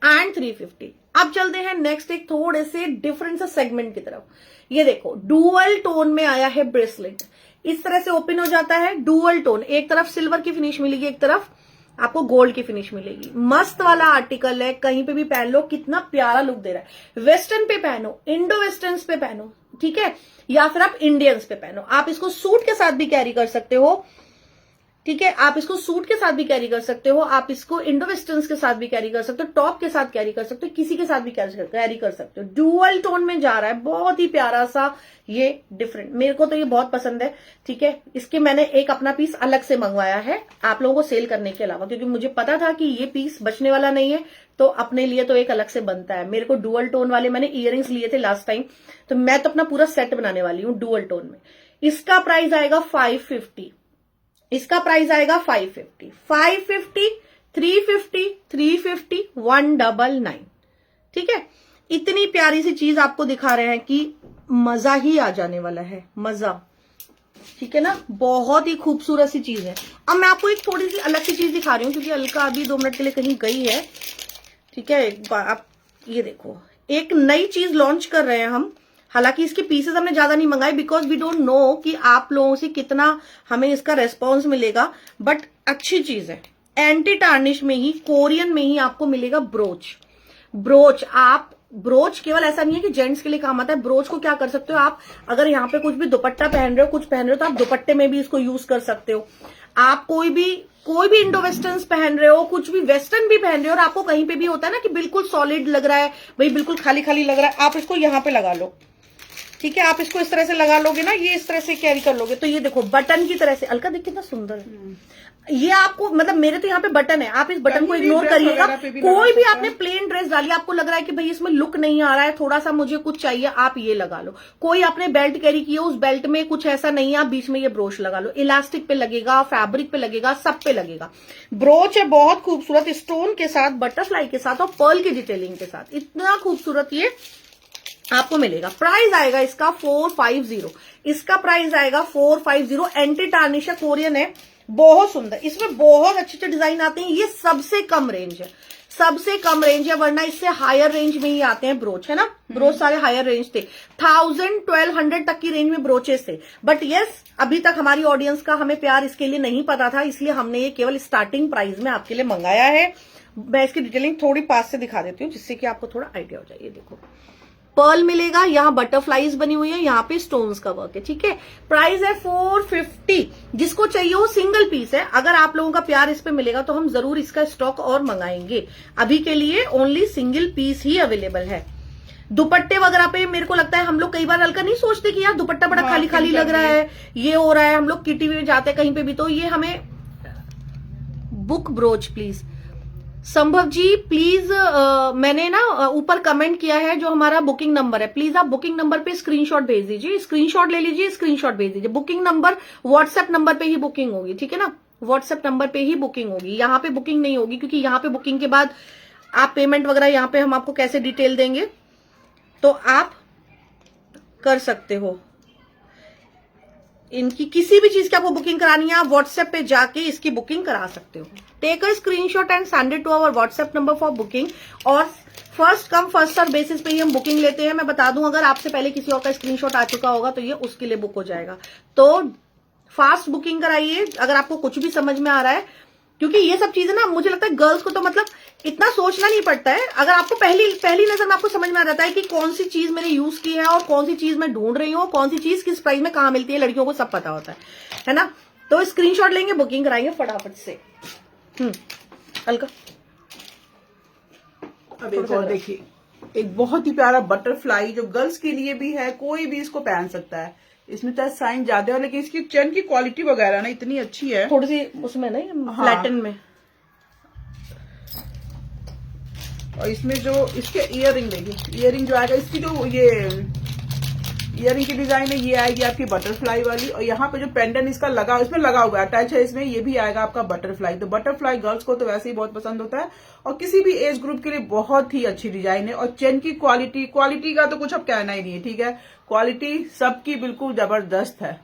and 350। अब चलते हैं नेक्स्ट एक थोड़े से डिफरेंट सा सेगमेंट की तरफ। ये देखो डुअल टोन में आया है ब्रेसलेट, इस तरह से ओपन हो जाता है, डुअल टोन, एक तरफ सिल्वर की फिनिश मिलेगी, एक तरफ आपको गोल्ड की फिनिश मिलेगी। मस्त वाला आर्टिकल है, कहीं पे भी पहन लो, कितना प्यारा लुक दे रहा है। वेस्टर्न पे पहनो, इंडो वेस्टर्न्स पे पहनो, ठीक है, या फिर आप इंडियंस पे पहनो। आप इसको सूट के साथ भी कैरी कर सकते हो, ठीक है, आप इसको सूट के साथ भी कैरी कर सकते हो, आप इसको इंडो वेस्टर्न्स के साथ भी कैरी कर सकते हो, टॉप के साथ कैरी कर सकते हो, किसी के साथ भी कैरी कर सकते हो। डुअल टोन में जा रहा है, बहुत ही प्यारा सा, ये डिफरेंट, मेरे को तो ये बहुत पसंद है, ठीक है। इसके मैंने एक अपना पीस अलग से मंगवाया है आप लोगों को सेल करने के अलावा, क्योंकि मुझे पता था कि ये पीस बचने वाला नहीं है, तो अपने लिए तो एक अलग से बनता है। मेरे को डुअल टोन वाले मैंने इयरिंग्स लिए थे लास्ट टाइम, तो मैं तो अपना पूरा सेट बनाने वाली हूँ डुअल टोन में। इसका प्राइस आएगा 550, इसका प्राइस आएगा 550, 550, 350, 350, 199, ठीक है। इतनी प्यारी सी चीज आपको दिखा रहे हैं कि मजा ही आ जाने वाला है, मजा, ठीक है ना, बहुत ही खूबसूरत सी चीज है। अब मैं आपको एक थोड़ी सी अलग सी चीज दिखा रही हूँ, क्योंकि अलका अभी 2 मिनट के लिए कहीं गई है, ठीक है। आप ये देखो, एक नई चीज लॉन्च कर रहे हैं हम, हालांकि इसके पीसेस हमने ज्यादा नहीं मंगाए, बिकॉज वी डोंट नो कि आप लोगों से कितना हमें इसका रेस्पॉन्स मिलेगा, बट अच्छी चीज है। एंटी टार्निश में ही, कोरियन में ही आपको मिलेगा ब्रोच। आप ब्रोच केवल ऐसा नहीं है कि जेंट्स के लिए काम आता है, ब्रोच को क्या कर सकते हो आप, अगर यहाँ पे कुछ भी दुपट्टा पहन रहे हो, कुछ पहन रहे हो, तो आप दुपट्टे में भी इसको यूज कर सकते हो। आप कोई भी इंडो वेस्टर्न्स पहन रहे हो, कुछ भी वेस्टर्न भी पहन रहे हो, और आपको कहीं पे भी होता है ना कि बिल्कुल सॉलिड लग रहा है भाई, बिल्कुल खाली खाली लग रहा है, आप इसको यहाँ पे लगा लो, ठीक है, आप इसको इस तरह से लगा लोगे ना, ये इस तरह से कैरी कर लोगे, तो ये देखो बटन की तरह से, अलका देख कितना सुंदर है ये। आपको मतलब मेरे तो यहाँ पे बटन है, आप इस बटन को इग्नोर करिएगा। कोई भी आपने प्लेन ड्रेस डाली, आपको लग रहा है कि भाई इसमें लुक नहीं आ रहा है, थोड़ा सा मुझे कुछ चाहिए, आप ये लगा लो। कोई आपने बेल्ट कैरी की हो, उस बेल्ट में कुछ ऐसा नहीं है, आप बीच में ये ब्रोच लगा लो, इलास्टिक पे लगेगा, फैब्रिक पे लगेगा, सब पे लगेगा। ब्रोच है बहुत खूबसूरत, स्टोन के साथ, बटरफ्लाई के साथ और पर्ल की डिटेलिंग के साथ, इतना खूबसूरत ये आपको मिलेगा। प्राइस आएगा इसका 450, इसका प्राइस आएगा 450। एंटी टार्निश है, कोरियन है, बहुत सुंदर। इसमें बहुत अच्छे अच्छे डिजाइन आते हैं, ये सबसे कम रेंज है, सबसे कम रेंज है, वरना इससे हायर रेंज में ही आते हैं ब्रोच, है ना। ब्रोच सारे हायर रेंज थे, 1000-1200 तक की रेंज में ब्रोचेस थे। बट यस, अभी तक हमारी ऑडियंस का हमें प्यार इसके लिए नहीं पता था, इसलिए हमने ये केवल स्टार्टिंग प्राइस में आपके लिए मंगाया है। मैं इसकी डिटेलिंग थोड़ी पास से दिखा देती हूँ, जिससे कि आपको थोड़ा आइडिया हो जाए। ये देखो पर्ल मिलेगा, यहाँ बटरफ्लाईज बनी हुई है, यहाँ पे स्टोन्स का वर्क है, ठीक है। प्राइस है 450। जिसको चाहिए वो सिंगल पीस है, अगर आप लोगों का प्यार इस पे मिलेगा तो हम जरूर इसका स्टॉक और मंगाएंगे। अभी के लिए ओनली सिंगल पीस ही अवेलेबल है। दुपट्टे वगैरह पे मेरे को लगता है हम लोग कई बार हल्का नहीं सोचते कि यार दुपट्टा बड़ा खाली खाली लग रहा है, ये हो रहा है, हम लोग किटी में जाते हैं कहीं पे भी, तो ये हमें बुक ब्रोच प्लीज। संभव जी प्लीज, मैंने ना ऊपर कमेंट किया है जो हमारा बुकिंग नंबर है, प्लीज आप बुकिंग नंबर पे स्क्रीनशॉट भेज दीजिए, स्क्रीनशॉट ले लीजिए, स्क्रीनशॉट भेज दीजिए। बुकिंग नंबर व्हाट्सएप नंबर पे ही बुकिंग होगी, ठीक है ना, व्हाट्सएप नंबर पे ही बुकिंग होगी, यहाँ पे बुकिंग नहीं होगी, क्योंकि यहाँ पे बुकिंग के बाद आप पेमेंट वगैरह यहाँ पे हम आपको कैसे डिटेल देंगे, तो आप कर सकते हो। इनकी किसी भी चीज की आपको बुकिंग करानी है, आप व्हाट्सएप पे जाके इसकी बुकिंग करा सकते हो। Take a screenshot and send it to our WhatsApp number for booking. और first come first serve basis पे ही हम बुकिंग लेते हैं। मैं बता दूं, अगर आपसे पहले किसी और का स्क्रीनशॉट आ चुका होगा तो ये उसके लिए बुक हो जाएगा। तो फास्ट बुकिंग कराइए अगर आपको कुछ भी समझ में आ रहा है, क्योंकि ये सब चीजें ना मुझे लगता है गर्ल्स को तो मतलब इतना सोचना नहीं पड़ता है। अगर आपको पहली नजर में आपको समझ में आ जाता है कि कौन सी चीज मैंने यूज की है और कौन सी चीज मैं ढूंढ रही हूँ, कौन सी चीज किस प्राइस में कहाँ मिलती है, लड़कियों को सब पता होता है ना। तो स्क्रीनशॉट लेंगे, बुकिंग कराएंगे फटाफट से। हल्का अब एक और देखिए, एक बहुत ही प्यारा बटरफ्लाई जो गर्ल्स के लिए भी है, कोई भी इसको पहन सकता है। इसमें तो साइन ज्यादा है, लेकिन इसकी चेन की क्वालिटी वगैरह ना इतनी अच्छी है, थोड़ी सी उसमें ना फ्लैटन में। और इसमें जो इसके इयररिंग देखिए, इयररिंग जो आएगा, इसकी जो ये इयररिंग की डिजाइन है, ये आएगी आपकी बटरफ्लाई वाली। और यहाँ पे जो पेंडेंट इसका लगा, इसमें लगा हुआ है, अटैच है इसमें, ये भी आएगा आपका बटरफ्लाई। तो बटरफ्लाई गर्ल्स को तो वैसे ही बहुत पसंद होता है और किसी भी एज ग्रुप के लिए बहुत ही अच्छी डिजाइन है। और चेन की क्वालिटी का तो कुछ अब कहना ही नहीं है, ठीक है। क्वालिटी सबकी बिल्कुल जबरदस्त है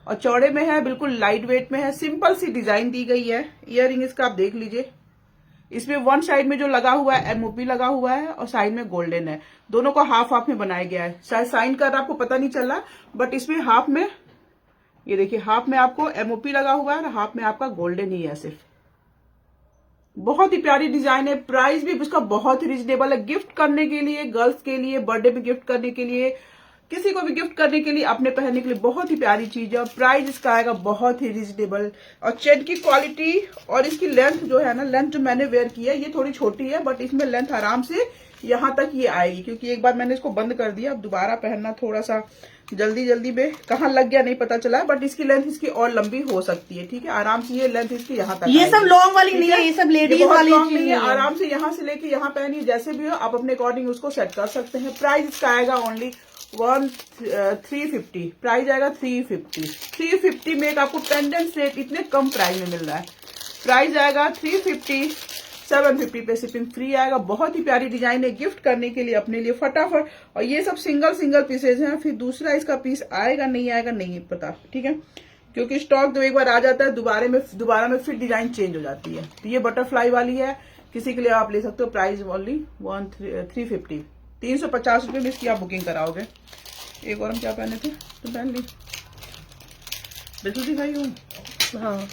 और चौड़े में है, बिल्कुल लाइट वेट में है, सिंपल सी डिजाइन दी गई है। इयररिंग इसका आप देख लीजिए, इसमें वन साइड में जो लगा हुआ है एमओपी लगा हुआ है और साइड में गोल्डन है। दोनों को हाफ हाफ में बनाया गया है, शायद साइन कर आपको पता नहीं चल रहा, बट इसमें हाफ में ये देखिए, हाफ में आपको एमओपी लगा हुआ है और हाफ में आपका गोल्डन ही है सिर्फ। बहुत ही प्यारी डिजाइन है। प्राइस भी उसका बहुत ही रिजनेबल है। गिफ्ट करने के लिए, गर्ल्स के लिए, बर्थडे में गिफ्ट करने के लिए, किसी को भी गिफ्ट करने के लिए, अपने पहनने के लिए बहुत ही प्यारी चीज है। और प्राइस इसका आएगा बहुत ही रिजनेबल। और चेन की क्वालिटी और इसकी लेंथ जो है ना, लेंथ जो मैंने वेयर की है ये थोड़ी छोटी है, बट इसमें लेंथ आराम से यहाँ तक ये आएगी, क्योंकि एक बार मैंने इसको बंद कर दिया, अब दोबारा पहनना थोड़ा सा जल्दी में कहाँ लग गया नहीं पता चला, बट इसकी लेंथ इसकी और लंबी हो सकती है, ठीक है। आराम से ये लेंथ इसकी यहाँ तक, ये सब लॉन्ग वाली नहीं है, ये सब लेडीज वाली नहीं है। आराम से यहाँ से लेके यहाँ पहनिए, जैसे भी हो आप अपने अकॉर्डिंग उसको सेट कर सकते हैं। प्राइस इसका आएगा ओनली 350। प्राइस आएगा 350 में एक आपको पेंडेंट सेट इतने कम प्राइस में मिल रहा है। प्राइस आएगा 350, 750 पे शिपिंग फ्री आएगा। बहुत ही प्यारी डिजाइन है, गिफ्ट करने के लिए, अपने लिए फटाफट। और ये सब सिंगल पीसेज हैं, फिर दूसरा इसका पीस आएगा नहीं पता, ठीक है, क्योंकि स्टॉक जो एक बार आ जाता है दोबारा में फिर डिजाइन चेंज हो जाती है। तो ये बटरफ्लाई वाली है, किसी के लिए आप ले सकते हो। प्राइस ओनली 350, 350 रुपये में इसकी आप बुकिंग कराओगे। एक और हम क्या पहने थे तो पहन ली, बिल्कुल दिखाई हूँ। हाँ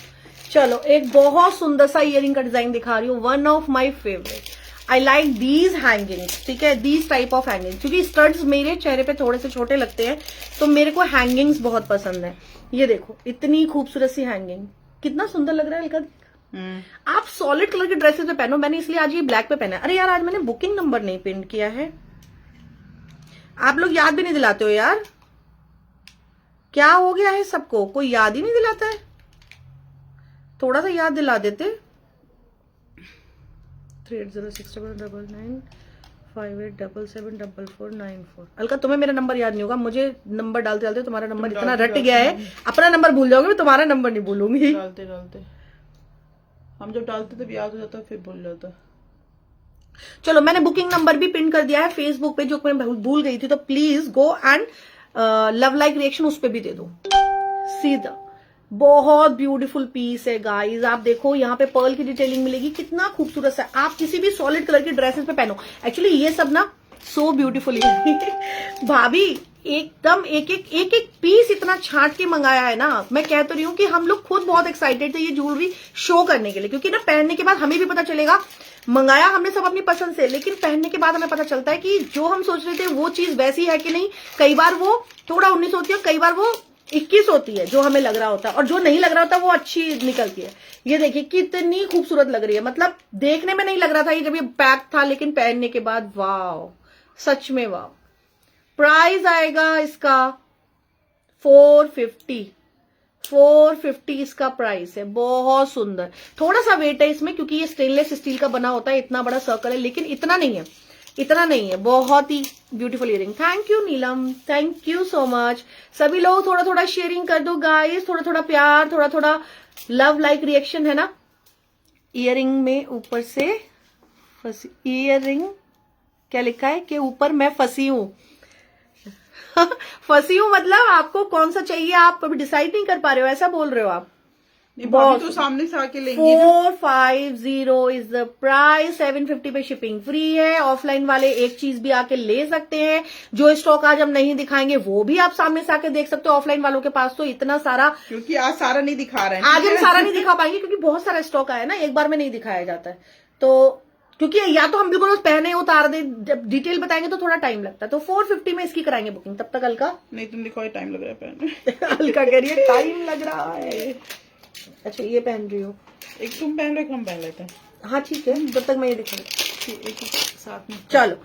चलो, एक बहुत सुंदर सा इयरिंग का डिजाइन दिखा रही हूँ, one of my favourite. I like these hangings, ठीक है, दीज टाइप ऑफ हैंगिंग, क्योंकि स्टड्स मेरे चेहरे पे थोड़े से छोटे लगते हैं, तो मेरे को हैंगिंग्स बहुत पसंद है। ये देखो इतनी खूबसूरत सी हैंगिंग, कितना सुंदर लग रहा है हल्का। आप सॉलिड कलर के ड्रेसेस पे पहनो, मैंने इसलिए आज ये ब्लैक पे पहना है। अरे यार, आज मैंने बुकिंग नंबर नहीं पिन किया है, आप लोग याद भी नहीं दिलाते हो यार, क्या हो गया है सबको, कोई याद ही नहीं दिलाता है, थोड़ा सा याद दिला देते। 38069958774494। अलका तुम्हें मेरा नंबर याद नहीं होगा, मुझे नंबर डालते डालते तुम्हारा नंबर इतना रट गया है, अपना नंबर भूल जाओगे, मैं तुम्हारा नंबर नहीं भूलूंगी। डालते डालते हम जब डालते तब याद हो जाता, फिर भूल जाता। चलो मैंने बुकिंग नंबर भी पिन कर दिया है फेसबुक पे, जो मैं भूल गई थी, तो please go and love like reaction उस पे भी दे दो सीधा। बहुत ब्यूटीफुल पीस है गाइस, आप देखो यहाँ पे पर्ल की डिटेलिंग मिलेगी, कितना खूबसूरत है। आप किसी भी सॉलिड कलर की ड्रेसेस पे पहनो, एक्चुअली ये सब ना सो ब्यूटीफुल भाभी एकदम एक एक पीस इतना छांट के मंगाया है ना, मैं कह तो रही हूँ कि हम लोग खुद बहुत एक्साइटेड थे ये ज्वेलरी शो करने के लिए, क्योंकि ना पहनने के बाद हमें भी पता चलेगा, मंगाया हमने सब अपनी पसंद से, लेकिन पहनने के बाद हमें पता चलता है कि जो हम सोच रहे थे वो चीज वैसी है कि नहीं। कई बार वो थोड़ा 19 होती है, कई बार वो 21 होती है जो हमें लग रहा होता है, और जो नहीं लग रहा होता वो अच्छी निकलती है। ये देखिए कितनी खूबसूरत लग रही है, मतलब देखने में नहीं लग रहा था ये जब ये पैक था, लेकिन पहनने के बाद वाव, सच में वाव। प्राइस आएगा इसका 450 इसका प्राइस है। बहुत सुंदर, थोड़ा सा वेट है इसमें क्योंकि ये स्टेनलेस स्टील का बना होता है, इतना बड़ा सर्कल है, लेकिन इतना नहीं है, बहुत ही beautiful earring. Thank you Neelam, thank you so much. सभी लोग थोड़ा थोड़ा शेयरिंग कर दो गाइस, थोड़ा थोड़ा प्यार, थोड़ा थोड़ा लव लाइक रिएक्शन, है ना। इयरिंग में ऊपर से फंसी, इयरिंग क्या लिखा है कि ऊपर मैं फंसी हूं फंसी हूं मतलब आपको कौन सा चाहिए, आप अभी डिसाइड नहीं कर पा रहे हो, ऐसा बोल रहे हो आप। बहुत तो सामने से आके लेंगे ना। 450 इज द प्राइस, 750 पे शिपिंग फ्री है। ऑफलाइन वाले एक चीज भी आके ले सकते हैं, जो स्टॉक आज हम नहीं दिखाएंगे वो भी आप सामने से आके देख सकते हो। ऑफलाइन वालों के पास तो इतना सारा, क्योंकि आज सारा नहीं दिखा रहे हैं, आज हम सारा नहीं दिखा पाएंगे क्योंकि बहुत सारा स्टॉक आया ना, एक बार में नहीं दिखाया जाता है। तो क्योंकि या तो हम बिल्कुल पहने उतार दे, जब डिटेल बताएंगे तो थोड़ा टाइम लगता है, तो 450 में इसकी कराएंगे बुकिंग। तब तक अलका नहीं, तुम दिखाओ, टाइम लग रहा है पहनने अलका कह रही है टाइम लग रहा है। अच्छा ये पहन रही हो, एक तुम पहन रहे, हम पहन लेते हैं। हाँ ठीक है, जब तक मैं ये दिखा एक साथ में। चलो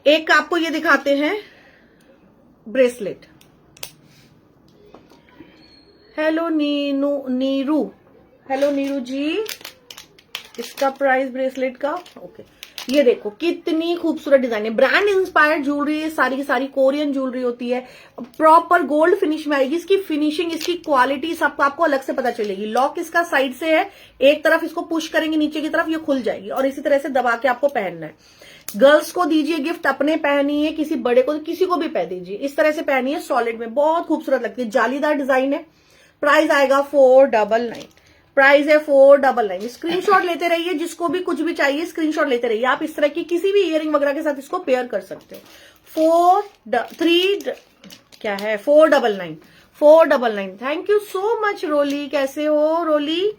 एक आपको ये दिखाते हैं bracelet. Hello Neeru, hello Neeru ji, इसका प्राइस ब्रेसलेट का ओके। ये देखो कितनी खूबसूरत डिजाइन है, ब्रांड इंस्पायर्ड ज्वेलरी, सारी की सारी कोरियन ज्वेलरी होती है, प्रॉपर गोल्ड फिनिश में आएगी। इसकी फिनिशिंग, इसकी क्वालिटी सब आपको अलग से पता चलेगी। लॉक इसका साइड से है, एक तरफ इसको पुश करेंगे नीचे की तरफ, ये खुल जाएगी और इसी तरह से दबा के आपको पहनना है। गर्ल्स को दीजिए गिफ्ट, अपने पहनिए, किसी बड़े को, किसी को भी पहन दीजिए, इस तरह से पहनिए। सॉलिड में बहुत खूबसूरत लगती है, जालीदार डिजाइन है। प्राइस आएगा 499, प्राइस है 499। स्क्रीनशॉट लेते रहिए, जिसको भी कुछ भी चाहिए स्क्रीनशॉट लेते रहिए। आप इस तरह की किसी भी इयरिंग वगैरह के साथ इसको पेयर कर सकते हो। 499। थैंक यू सो मच रोली, कैसे हो रोली।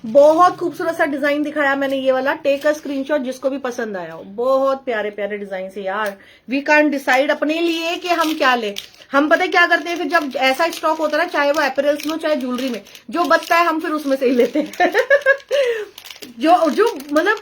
बहुत खूबसूरत सा डिजाइन दिखाया मैंने ये वाला, टेक अ स्क्रीनशॉट जिसको भी पसंद आया हो। बहुत प्यारे प्यारे डिजाइन से यार, वी कांट डिसाइड अपने लिए कि हम क्या ले। हम पता है क्या करते हैं फिर, जब ऐसा स्टॉक होता है ना, चाहे वो अपैरल्स में चाहे ज्वेलरी में, जो बचता है हम फिर उसमें से ही लेते हैं जो मतलब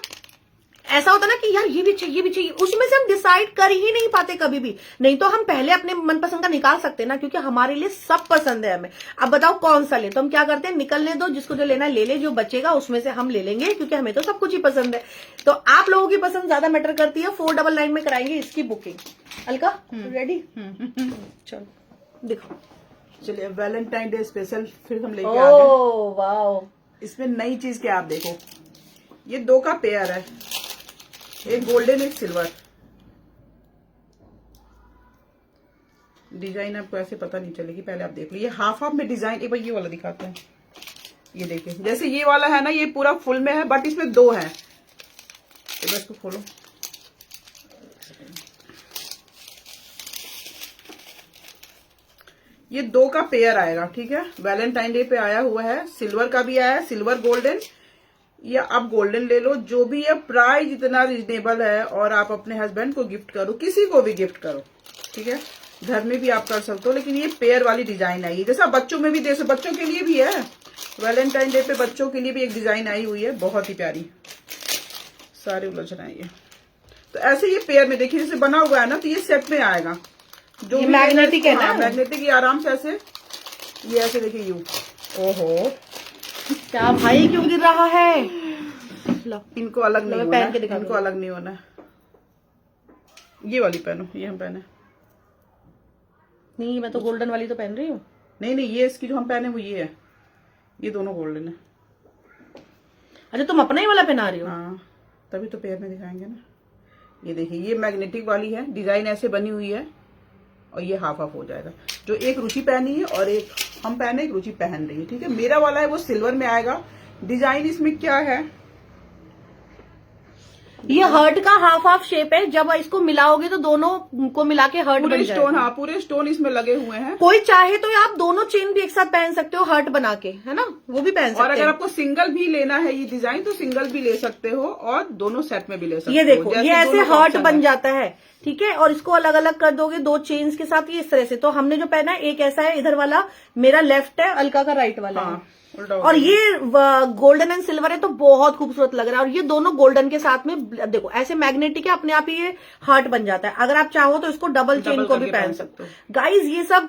ऐसा होता है ना कि यार ये भी चाहिए, उसमें से हम डिसाइड कर ही नहीं पाते कभी भी। नहीं तो हम पहले अपने मनपसंद का निकाल सकते हैं ना, क्योंकि हमारे लिए सब पसंद है हमें। अब बताओ कौन सा ले, तो हम क्या करते हैं, निकलने दो, जिसको जो लेना है ले ले, जो बचेगा उसमें से हम ले लेंगे, क्योंकि हमें तो सब कुछ ही पसंद है। तो आप लोगों की पसंद ज्यादा मैटर करती है। 499 में कराएंगे इसकी बुकिंग। अलका रेडी, चलो दिखाओ। चलिए वैलेंटाइन डे स्पेशल फिर हम लेके आ गए। वाओ, इसमें नई चीज क्या आप देखो, ये दो का पेयर है, एक गोल्डन एक सिल्वर। डिजाइन आपको ऐसे पता नहीं चलेगी, पहले आप देख लो। ये हाफ हाफ में डिजाइन, एक बार ये वाला दिखाते हैं। ये देखिए, जैसे ये वाला है ना, ये पूरा फुल में है, बट इसमें दो है। एक बार इसको खोलो, ये दो का पेयर आएगा, ठीक है। वैलेंटाइन डे पे आया हुआ है, सिल्वर का भी आया है, सिल्वर गोल्डन, या आप गोल्डन ले लो, जो भी है। प्राइस इतना रिजनेबल है, और आप अपने हस्बैंड को गिफ्ट करो, किसी को भी गिफ्ट करो, ठीक है। घर में भी आप कर सकते हो, लेकिन ये पेयर वाली डिजाइन आई है। जैसा बच्चों में भी, जैसे बच्चों के लिए भी है, वैलेंटाइन डे पे बच्चों के लिए भी एक डिजाइन आई हुई है, बहुत ही प्यारी। सारे उलझ रहे हैं ये। तो ऐसे ये पेयर में देखिए जैसे बना हुआ है ना, तो ये सेट में आएगा। जो ये मैग्नेटिक है ना, मैग्नेटिक, ये आराम से ऐसे, ये ऐसे देखिए यू। ओहो क्या भाई क्यों गिर रहा है। लो इनको अलग नहीं होना पहन है, के दिखा इनको अलग नहीं होना है। ये वाली पहनो, ये हम पहने। नहीं मैं तो गोल्डन वाली तो पहन रही हूँ। नहीं नहीं, ये इसकी जो हम पहने वो ये है, ये दोनों गोल्डन है। अच्छा तुम अपना ही वाला पहना रही हो। हाँ तभी तो पेयर में दिखाएंगे ना। ये देखिए ये मैग्नेटिक वाली है, डिजाइन ऐसे बनी हुई है और ये हाफ हाफ हो जाएगा। जो एक रुचि पहनी है और एक हम पहने, एक रुचि पहन रही है, ठीक है। मेरा वाला है वो सिल्वर में आएगा। डिजाइन इसमें क्या है, ये हर्ट का हाफ हाफ शेप है, जब इसको मिलाओगे तो दोनों को मिला के हर्ट पूरे बन स्टोन, जाएगा। हाँ पूरे स्टोन इसमें लगे हुए हैं। कोई चाहे तो आप दोनों चेन भी एक साथ पहन सकते हो हर्ट बना के, है ना, वो भी पहन सकते और अगर हैं। आपको सिंगल भी लेना है ये डिजाइन तो सिंगल भी ले सकते हो और दोनों सेट में भी ले सकते हो। ये देखो जैसे ये ऐसे दोनों का हर्ट option बन है। जाता है, ठीक है। और इसको अलग अलग कर दोगे दो चेन्स के साथ, ये इस तरह से। तो हमने जो पहना है एक ऐसा है, इधर वाला मेरा लेफ्ट है, अलका का राइट वाला है। हाँ, उल्टा हो और गया। ये गोल्डन एंड सिल्वर है तो बहुत खूबसूरत लग रहा है। और ये दोनों गोल्डन के साथ में देखो ऐसे मैग्नेटिक है, अपने आप ही ये हार्ट बन जाता है। अगर आप चाहो तो इसको डबल चेन को भी करके पहन सकते हो। गाइज ये सब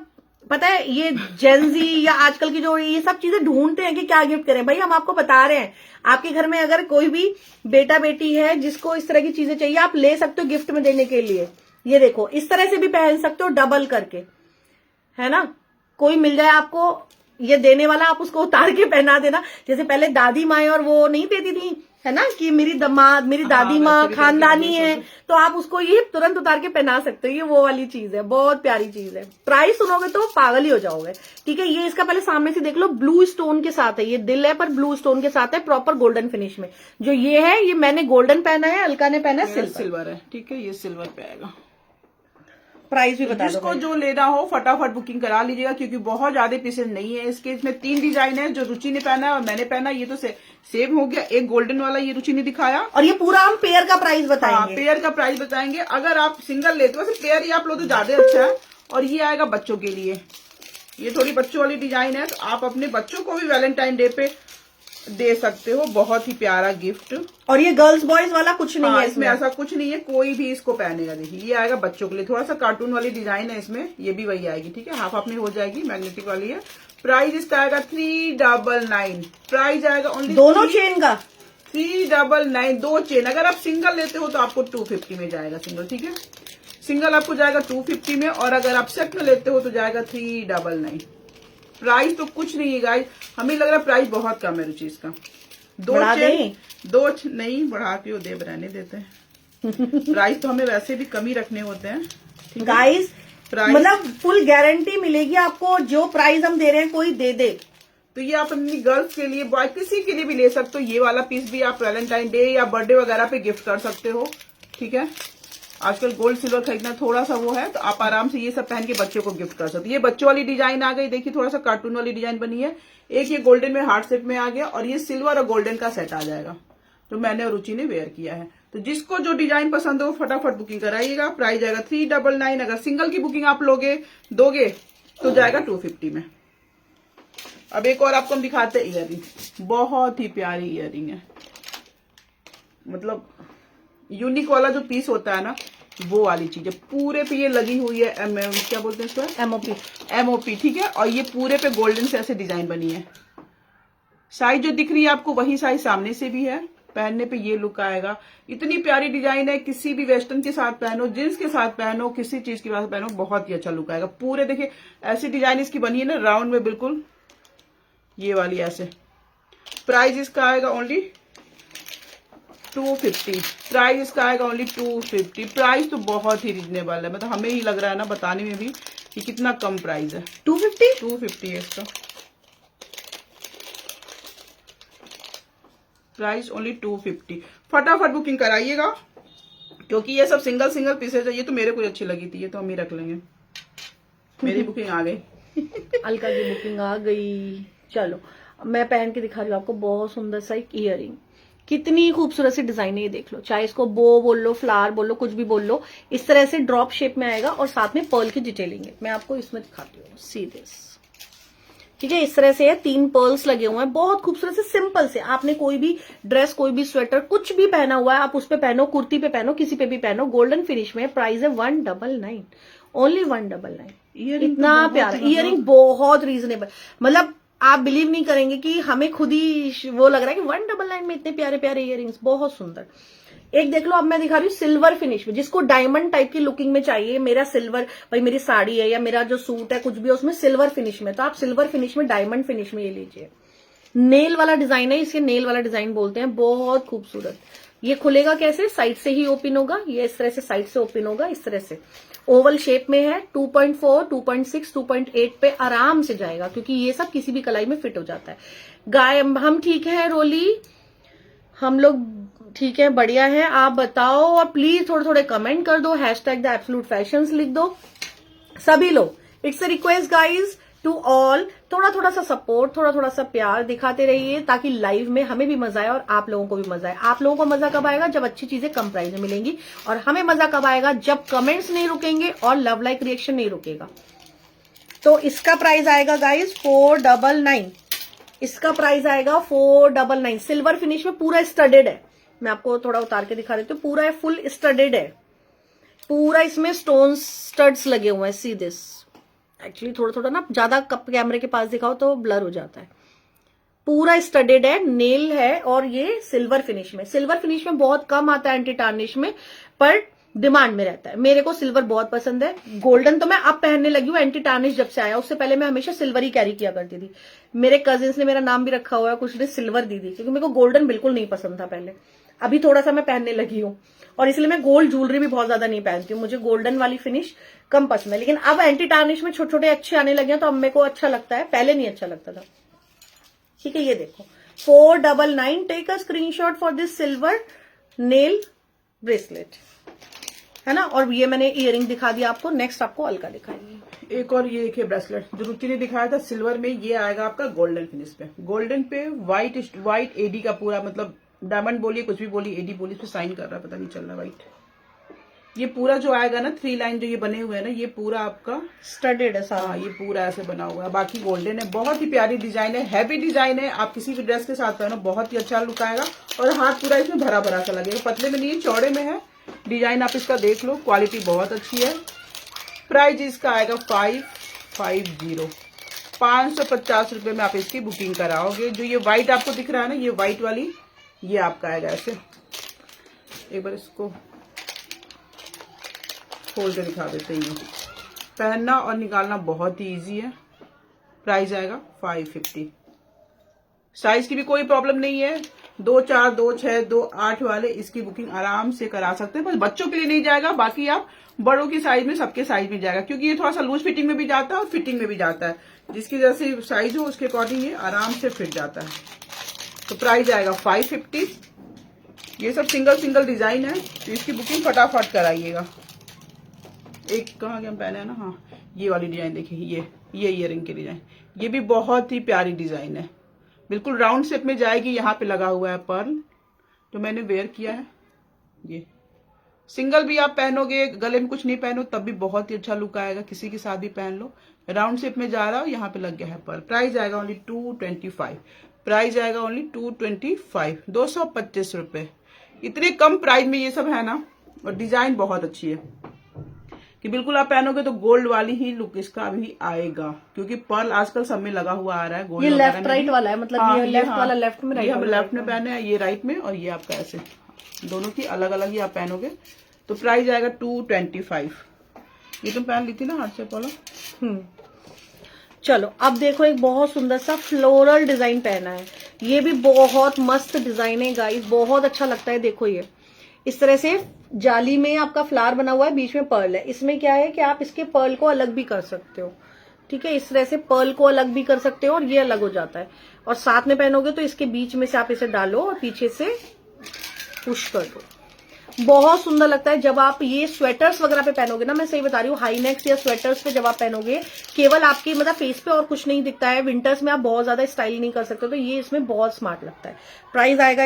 पता है, ये जेंजी या आजकल की जो ये सब चीजें ढूंढते हैं कि क्या गिफ्ट करें। भाई हम आपको बता रहे हैं, आपके घर में अगर कोई भी बेटा बेटी है जिसको इस तरह की चीजें चाहिए, आप ले सकते हो गिफ्ट में देने के लिए। ये देखो इस तरह से भी पहन सकते हो डबल करके, है ना। कोई मिल जाए आपको ये देने वाला, आप उसको उतार के पहना देना। जैसे पहले दादी माँ और वो नहीं देती थी, है ना, कि मेरी दादी माँ वैसे भी खानदानी करके है, तो आप उसको ये तुरंत उतार के पहना सकते हो। ये वो वाली चीज है, बहुत प्यारी चीज है। प्राइस सुनोगे तो पागल ही हो जाओगे, ठीक है। ये इसका पहले सामने से देख लो, ब्लू स्टोन के साथ है। ये दिल है पर ब्लू स्टोन के साथ है, प्रॉपर गोल्डन फिनिश में। जो ये है ये मैंने गोल्डन पहना है, अलका ने पहना है सिल्वर है, ठीक है। ये सिल्वर पे आएगा। प्राइस भी बता दो। जिसको जो लेना हो फटाफट बुकिंग करा लीजिएगा, क्योंकि बहुत ज्यादा पीसेज नहीं है इसके। इसमें 3 डिजाइन है, जो रुचि ने पहना है और मैंने पहना। ये तो सेम हो गया। एक गोल्डन वाला ये रुचि ने दिखाया। और ये पूरा हम पेयर का प्राइस हाँ, बताएंगे। पेयर का प्राइस बताएंगे। अगर आप सिंगल लेते हो, वैसे पेयर ही आप लो तो ज्यादा अच्छा है। और ये आएगा बच्चों के लिए, ये थोड़ी बच्चों वाली डिजाइन है, तो आप अपने बच्चों को भी वैलेंटाइन डे पे दे सकते हो। बहुत ही प्यारा गिफ्ट। और ये गर्ल्स बॉयज वाला कुछ नहीं हाँ, है इसमें ऐसा कुछ नहीं है, कोई भी इसको पहनेगा। देखिए ये आएगा बच्चों के लिए, थोड़ा सा कार्टून वाली डिजाइन है इसमें। ये भी वही आएगी, ठीक है। हाफ हाफ में हो जाएगी, मैग्नेटिक वाली है। प्राइस इसका आएगा 399। प्राइस आएगा ओनली दोनों चेन का 399। 2 चेन। अगर आप सिंगल लेते हो तो आपको 250 में जाएगा सिंगल, ठीक है। सिंगल आपको जाएगा 250 में, और अगर आप सेट में लेते हो तो जाएगा 399। प्राइस तो कुछ नहीं है गाइस, हमें लग रहा है प्राइस बहुत कम है रुचि इसका। 2 चेन, नहीं बढ़ाती हो, बनाने देते हैं। प्राइस तो हमें वैसे भी कम ही रखने होते हैं गाइस। प्राइस मतलब फुल गारंटी मिलेगी आपको, जो प्राइस हम दे रहे हैं कोई दे दे। तो ये आप अपनी गर्ल्स के लिए, बॉय किसी के लिए भी ले सकते हो। ये वाला पीस भी आप वैलेंटाइन डे या बर्थडे वगैरह पे गिफ्ट कर सकते हो, ठीक है। आजकल गोल्ड सिल्वर खरीदना थोड़ा सा वो है, तो आप आराम से ये सब पहन के बच्चों को गिफ्ट कर सकते हो। ये बच्चों वाली डिजाइन आ गई, देखिए थोड़ा सा कार्टून वाली डिजाइन बनी है। एक ये गोल्डन में हार्ट शेप में आ गया, और ये सिल्वर और गोल्डन का सेट आ जाएगा, जो मैंने और रुचि ने वेयर किया है। तो जिसको जो डिजाइन पसंद हो फटाफट बुकिंग कराइएगा। प्राइस जाएगा 399। अगर सिंगल की बुकिंग आप दोगे तो जाएगा 250 में। अब एक और आपको हम दिखाते हैं इयररिंग। बहुत ही प्यारी इयररिंग है, मतलब यूनिक वाला जो पीस होता है ना, वो वाली चीज है। पूरे पे ये लगी हुई है क्या बोलते हैं इसको, एमओपी, ठीक है। और ये पूरे पे गोल्डन से ऐसे डिजाइन बनी है। साइज जो दिख रही है आपको वही साइज सामने से भी है। पहनने पे ये लुक आएगा। इतनी प्यारी डिजाइन है, किसी भी वेस्टर्न के साथ पहनो, जींस के साथ पहनो, किसी चीज के साथ पहनो, बहुत ही अच्छा लुक आएगा। पूरे देखिए ऐसी डिजाइन इसकी बनी है ना, राउंड में बिल्कुल ये वाली ऐसे। प्राइस इसका आएगा ओनली 250। प्राइस इसका आएगा ओनली 250। प्राइस तो बहुत ही रिजनेबल है, मतलब हमें ही लग रहा है ना बताने में भी कि कितना कम प्राइस है। 250 है इसका प्राइस, ओनली 250। फटाफट बुकिंग कराइएगा, क्योंकि ये सब सिंगल पीसेज है। ये तो मेरे को अच्छी लगी थी, ये तो हम ही रख लेंगे। मेरी बुकिंग आ गई। अलका की बुकिंग आ गई। चलो मैं पहन के दिखा रही हूँ आपको, बहुत सुंदर सा एक इयररिंग। कितनी खूबसूरत सी डिजाइन है, ये देख लो। चाहे इसको बो बोल लो, फ्लावर बोल लो, कुछ भी बोल लो। इस तरह से ड्रॉप शेप में आएगा और साथ में पर्ल की डिटेलिंग है। मैं आपको इसमें दिखाती हूँ, सी दिस। ठीक है, इस तरह से है, 3 पर्ल्स लगे हुए हैं, बहुत खूबसूरत से, सिंपल से। आपने कोई भी ड्रेस, कोई भी स्वेटर, कुछ भी पहना हुआ है, आप उस पे पहनो, कुर्ती पे पहनो, किसी पे भी पहनो, गोल्डन फिनिश में। प्राइस है 199, ओनली 199। ईयरिंग तो इतना बहुत प्यारा मतलब ईयरिंग, बहुत रीजनेबल, मतलब आप बिलीव नहीं करेंगे कि हमें खुद ही वो लग रहा है कि 199 में इतने प्यारे प्यारे ईयरिंग्स, बहुत सुंदर। एक देख लो, अब मैं दिखा रही हूँ सिल्वर फिनिश में, जिसको डायमंड टाइप की लुकिंग में चाहिए। मेरा सिल्वर, भाई मेरी साड़ी है या मेरा जो सूट है, कुछ भी है उसमें सिल्वर फिनिश में, तो आप सिल्वर फिनिश में, डायमंड फिनिश में ये लीजिए। नेल वाला डिजाइन है, इसे नेल वाला डिजाइन बोलते हैं, बहुत खूबसूरत। ये खुलेगा कैसे, साइड से ही ओपन होगा, ये इस तरह से साइड से ओपन होगा, इस तरह से ओवल शेप में है। 2.4, 2.6, 2.8 पे आराम से जाएगा, क्योंकि ये सब किसी भी कलाई में फिट हो जाता है। गाय हम ठीक है रोली, हम लोग ठीक है, बढ़िया है, आप बताओ। और प्लीज थोड़े थोड़े कमेंट कर दो, हैशटैग द एब्सोल्यूट फैशंस लिख दो सभी लोग। It's a request guys to all, थोड़ा थोड़ा सा सपोर्ट, थोड़ा थोड़ा सा प्यार दिखाते रहिए, ताकि लाइव में हमें भी मजा आए और आप लोगों को भी मजा आए। आप लोगों को मजा कब आएगा, जब अच्छी चीजें कम प्राइस में मिलेंगी, और हमें मजा कब आएगा, जब कमेंट्स नहीं रुकेंगे और लव लाइक रिएक्शन नहीं रुकेगा। तो इसका प्राइस आएगा गाइज 499, इसका प्राइस आएगा 499। सिल्वर फिनिश में पूरा स्टडेड है, मैं आपको थोड़ा उतार के दिखा देती हूँ, पूरा फुल स्टडेड है, पूरा इसमें स्टोन स्टड्स लगे हुए हैं। सी दिस, एक्चुअली थोड़ा थोड़ा ना ज्यादा कैमरे के पास दिखाओ तो ब्लर हो जाता है। पूरा स्टडेड है, नेल है, और ये सिल्वर फिनिश में। सिल्वर फिनिश में बहुत कम आता है एंटी टार्निश में, पर डिमांड में रहता है। मेरे को सिल्वर बहुत पसंद है। गोल्डन तो मैं अब पहनने लगी हूँ, एंटी टार्निश जब से आया, उससे पहले मैं हमेशा सिल्वर ही कैरी किया करती थी। मेरे कजिन्स ने मेरा नाम भी रखा हुआ है, कुछ ने सिल्वर दीदी, क्योंकि मेरे को गोल्डन बिल्कुल नहीं पसंद था पहले। अभी थोड़ा सा मैं पहनने लगी हूँ, और इसलिए मैं गोल्ड ज्वेलरी भी बहुत ज्यादा नहीं पहनती हूँ, मुझे गोल्डन वाली फिनिश कम पसंद है। लेकिन अब एंटी टार्निश में छोटे छोटे अच्छे आने लगे हैं, तो अब मेरे को अच्छा लगता है, पहले नहीं अच्छा लगता था। ठीक है, ये देखो 499, take a screenshot for this silver nail bracelet, है ना। और ये मैंने इयरिंग दिखा दिया आपको, नेक्स्ट आपको अलका दिखाएंगे। एक और ये देखिए ब्रेसलेट, जो रुचि ने दिखाया था सिल्वर में, ये आएगा आपका गोल्डन फिनिश पे। गोल्डन पे व्हाइट एडी का पूरा, मतलब डायमंड बोलिए, कुछ भी बोलिए, एडी बोलिए, इस पे साइन कर रहा है, पता नहीं चल रहा व्हाइट। ये पूरा जो आएगा ना, 3 लाइन जो ये बने हुए हैं ना, ये पूरा आपका स्टडेड है सारा। हाँ, ये पूरा ऐसे बना हुआ है, बाकी गोल्डन है। बहुत ही प्यारी डिजाइन है, हैवी डिजाइन है, आप किसी भी ड्रेस के साथ पहनो बहुत ही अच्छा लुक आएगा। और हाथ पूरा इसमें भरा भरा सा लगेगा, पतले में नहीं है, चौड़े में है। डिजाइन आप इसका देख लो, क्वालिटी बहुत अच्छी है। प्राइस इसका आएगा 550, 550 रुपए में आप इसकी बुकिंग कराओगे। जो ये व्हाइट आपको दिख रहा है ना, ये व्हाइट वाली, ये आपका आएगा ऐसे। एक बार इसको खोल के दिखा देते हैं। पहनना और निकालना बहुत ही इजी है। प्राइस आएगा 550। साइज की भी कोई प्रॉब्लम नहीं है, 2 4, 2 6, 2 8 वाले इसकी बुकिंग आराम से करा सकते हैं। बस बच्चों के लिए नहीं जाएगा, बाकी आप बड़ों की साइज में, सबके साइज में जाएगा, क्योंकि ये थोड़ा सा लूज फिटिंग में भी जाता है और फिटिंग में भी जाता है। जिसकी जैसे साइज हो उसके अकॉर्डिंग ये आराम से फिट जाता है। तो प्राइस आएगा 550। ये सब सिंगल सिंगल डिजाइन है, तो इसकी बुकिंग फटाफट कराइएगा। एक कहाँ के हम पहने हैं ना, हाँ, ये वाली डिजाइन देखिए, ये ईयरिंग की डिजाइन, ये भी बहुत ही प्यारी डिजाइन है, बिल्कुल राउंड शेप में जाएगी। यहाँ पे लगा हुआ है पर्ल, जो मैंने वेयर किया है। ये सिंगल भी आप पहनोगे, गले में कुछ नहीं पहनो तब भी बहुत ही अच्छा लुक आएगा, किसी के साथ भी पहन लो। राउंड शेप में जा रहा हो, यहाँ पे लग गया है पर्ल। प्राइस आएगा ओनली 225। प्राइस आएगा ओनली 225, 225 रुपए। इतने कम प्राइस में ये सब है ना, और डिजाइन बहुत अच्छी है कि बिल्कुल आप पहनोगे तो गोल्ड वाली ही लुक इसका अभी आएगा, क्योंकि पर्ल आजकल सब में लगा हुआ आ रहा है। गोल्ड ये लेफ्ट राइट वाला है, मतलब हाँ, ये लेफ्ट वाला लेफ्ट में, राइट, हम लेफ्ट में पहने हैं, ये राइट में, और ये आपका ऐसे, दोनों की अलग अलग ही आप पहनोगे। तो प्राइस आएगा 225। ये तुम पहन ली थी ना हाथ से वाला। चलो अब देखो, एक बहुत सुंदर सा फ्लोरल डिजाइन पहना है, ये भी बहुत मस्त डिजाइन है गाइस, बहुत अच्छा लगता है। देखो ये इस तरह से जाली में आपका फ्लावर बना हुआ है, बीच में पर्ल है। इसमें क्या है कि आप इसके पर्ल को अलग भी कर सकते हो, ठीक है, इस तरह से पर्ल को अलग भी कर सकते हो, और ये अलग हो जाता है। और साथ में पहनोगे तो इसके बीच में से आप इसे डालो और पीछे से पुश कर दो, बहुत सुंदर लगता है। जब आप ये स्वेटर्स वगैरह पे पहनोगे ना, मैं सही बता रही हूँ, हाई नेक्स या स्वेटर्स पे जब आप पहनोगे, केवल आपकी मतलब फेस पे और कुछ नहीं दिखता है। विंटर्स में आप बहुत ज्यादा स्टाइल नहीं कर सकते, तो ये इसमें बहुत स्मार्ट लगता है। प्राइस आएगा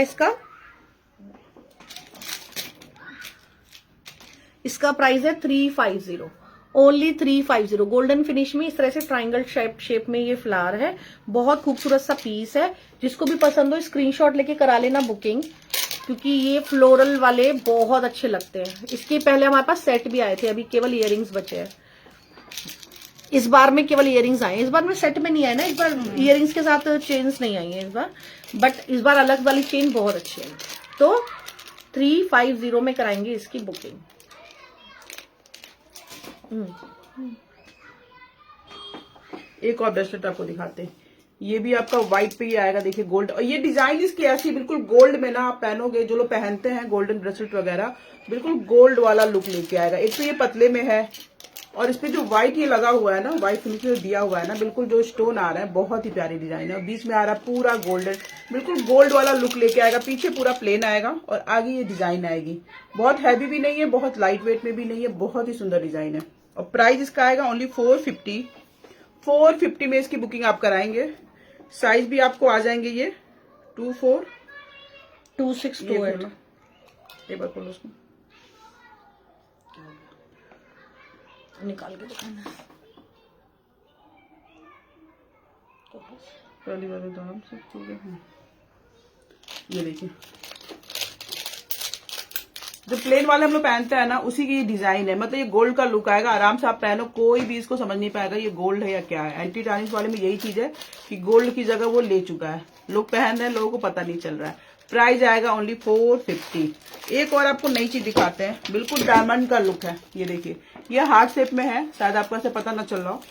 इसका प्राइस है 350, ओनली 350। गोल्डन फिनिश में इस तरह से ट्राइंगल शेप में ये फ्लावर है, बहुत खूबसूरत सा पीस है। जिसको भी पसंद हो स्क्रीनशॉट लेके करा लेना बुकिंग, क्योंकि ये फ्लोरल वाले बहुत अच्छे लगते हैं। इसके पहले हमारे पास सेट भी आए थे, अभी केवल इयररिंग्स बचे हैं। इस बार में केवल इयररिंग्स आए हैं, इस बार में सेट में नहीं आए ना, इस बार इयररिंग्स के साथ चेन्स नहीं आई है इस बार, बट इस बार अलग वाली चेन बहुत अच्छी है। तो 350 में कराएंगे इसकी बुकिंग। एक और ब्रेसलेट आपको दिखाते हैं, ये भी आपका व्हाइट पे ही आएगा, देखिए गोल्ड। और ये डिजाइन इसकी ऐसी बिल्कुल गोल्ड में ना आप पहनोगे, जो लोग पहनते हैं गोल्डन ब्रेसलेट वगैरह, बिल्कुल गोल्ड वाला लुक लेके आएगा। एक तो ये पतले में है, और इस पे जो व्हाइट ये लगा हुआ है ना, व्हाइट फिनिश जो दिया हुआ है ना, बिल्कुल जो स्टोन आ रहा है, बहुत ही प्यारी डिजाइन है। और बीच में आ रहा है पूरा गोल्डन, बिल्कुल गोल्ड वाला लुक लेके आएगा। पीछे पूरा प्लेन आएगा और आगे ये डिजाइन आएगी। बहुत हैवी भी नहीं है, बहुत लाइट वेट में भी नहीं है, बहुत ही सुंदर डिजाइन है। और प्राइस इसका आएगा ओनली 450। 450 में इसकी बुकिंग आप कराएंगे। साइज भी आपको आ जाएंगे ये 24, 26, 28। एक बार खोलो उसको, निकाल के दिखाना। पहली बार दाम से ठीक है। ये देखिए, जो प्लेन वाले हम लोग पहनते हैं ना, उसी की डिजाइन है। मतलब ये गोल्ड का लुक आएगा, आराम से आप पहनो, कोई भी इसको समझ नहीं पाएगा ये गोल्ड है या क्या है। एंटी टार्निश वाले में यही चीज है कि गोल्ड की जगह वो ले चुका है, लोग पहन रहे हैं, लोगों को पता नहीं चल रहा है। प्राइस आएगा ओनली 450। एक और आपको नई चीज दिखाते हैं, बिल्कुल डायमंड का लुक है। ये देखिए, ये हार्ट शेप में है, शायद आपको ऐसे पता ना चल रहा हो।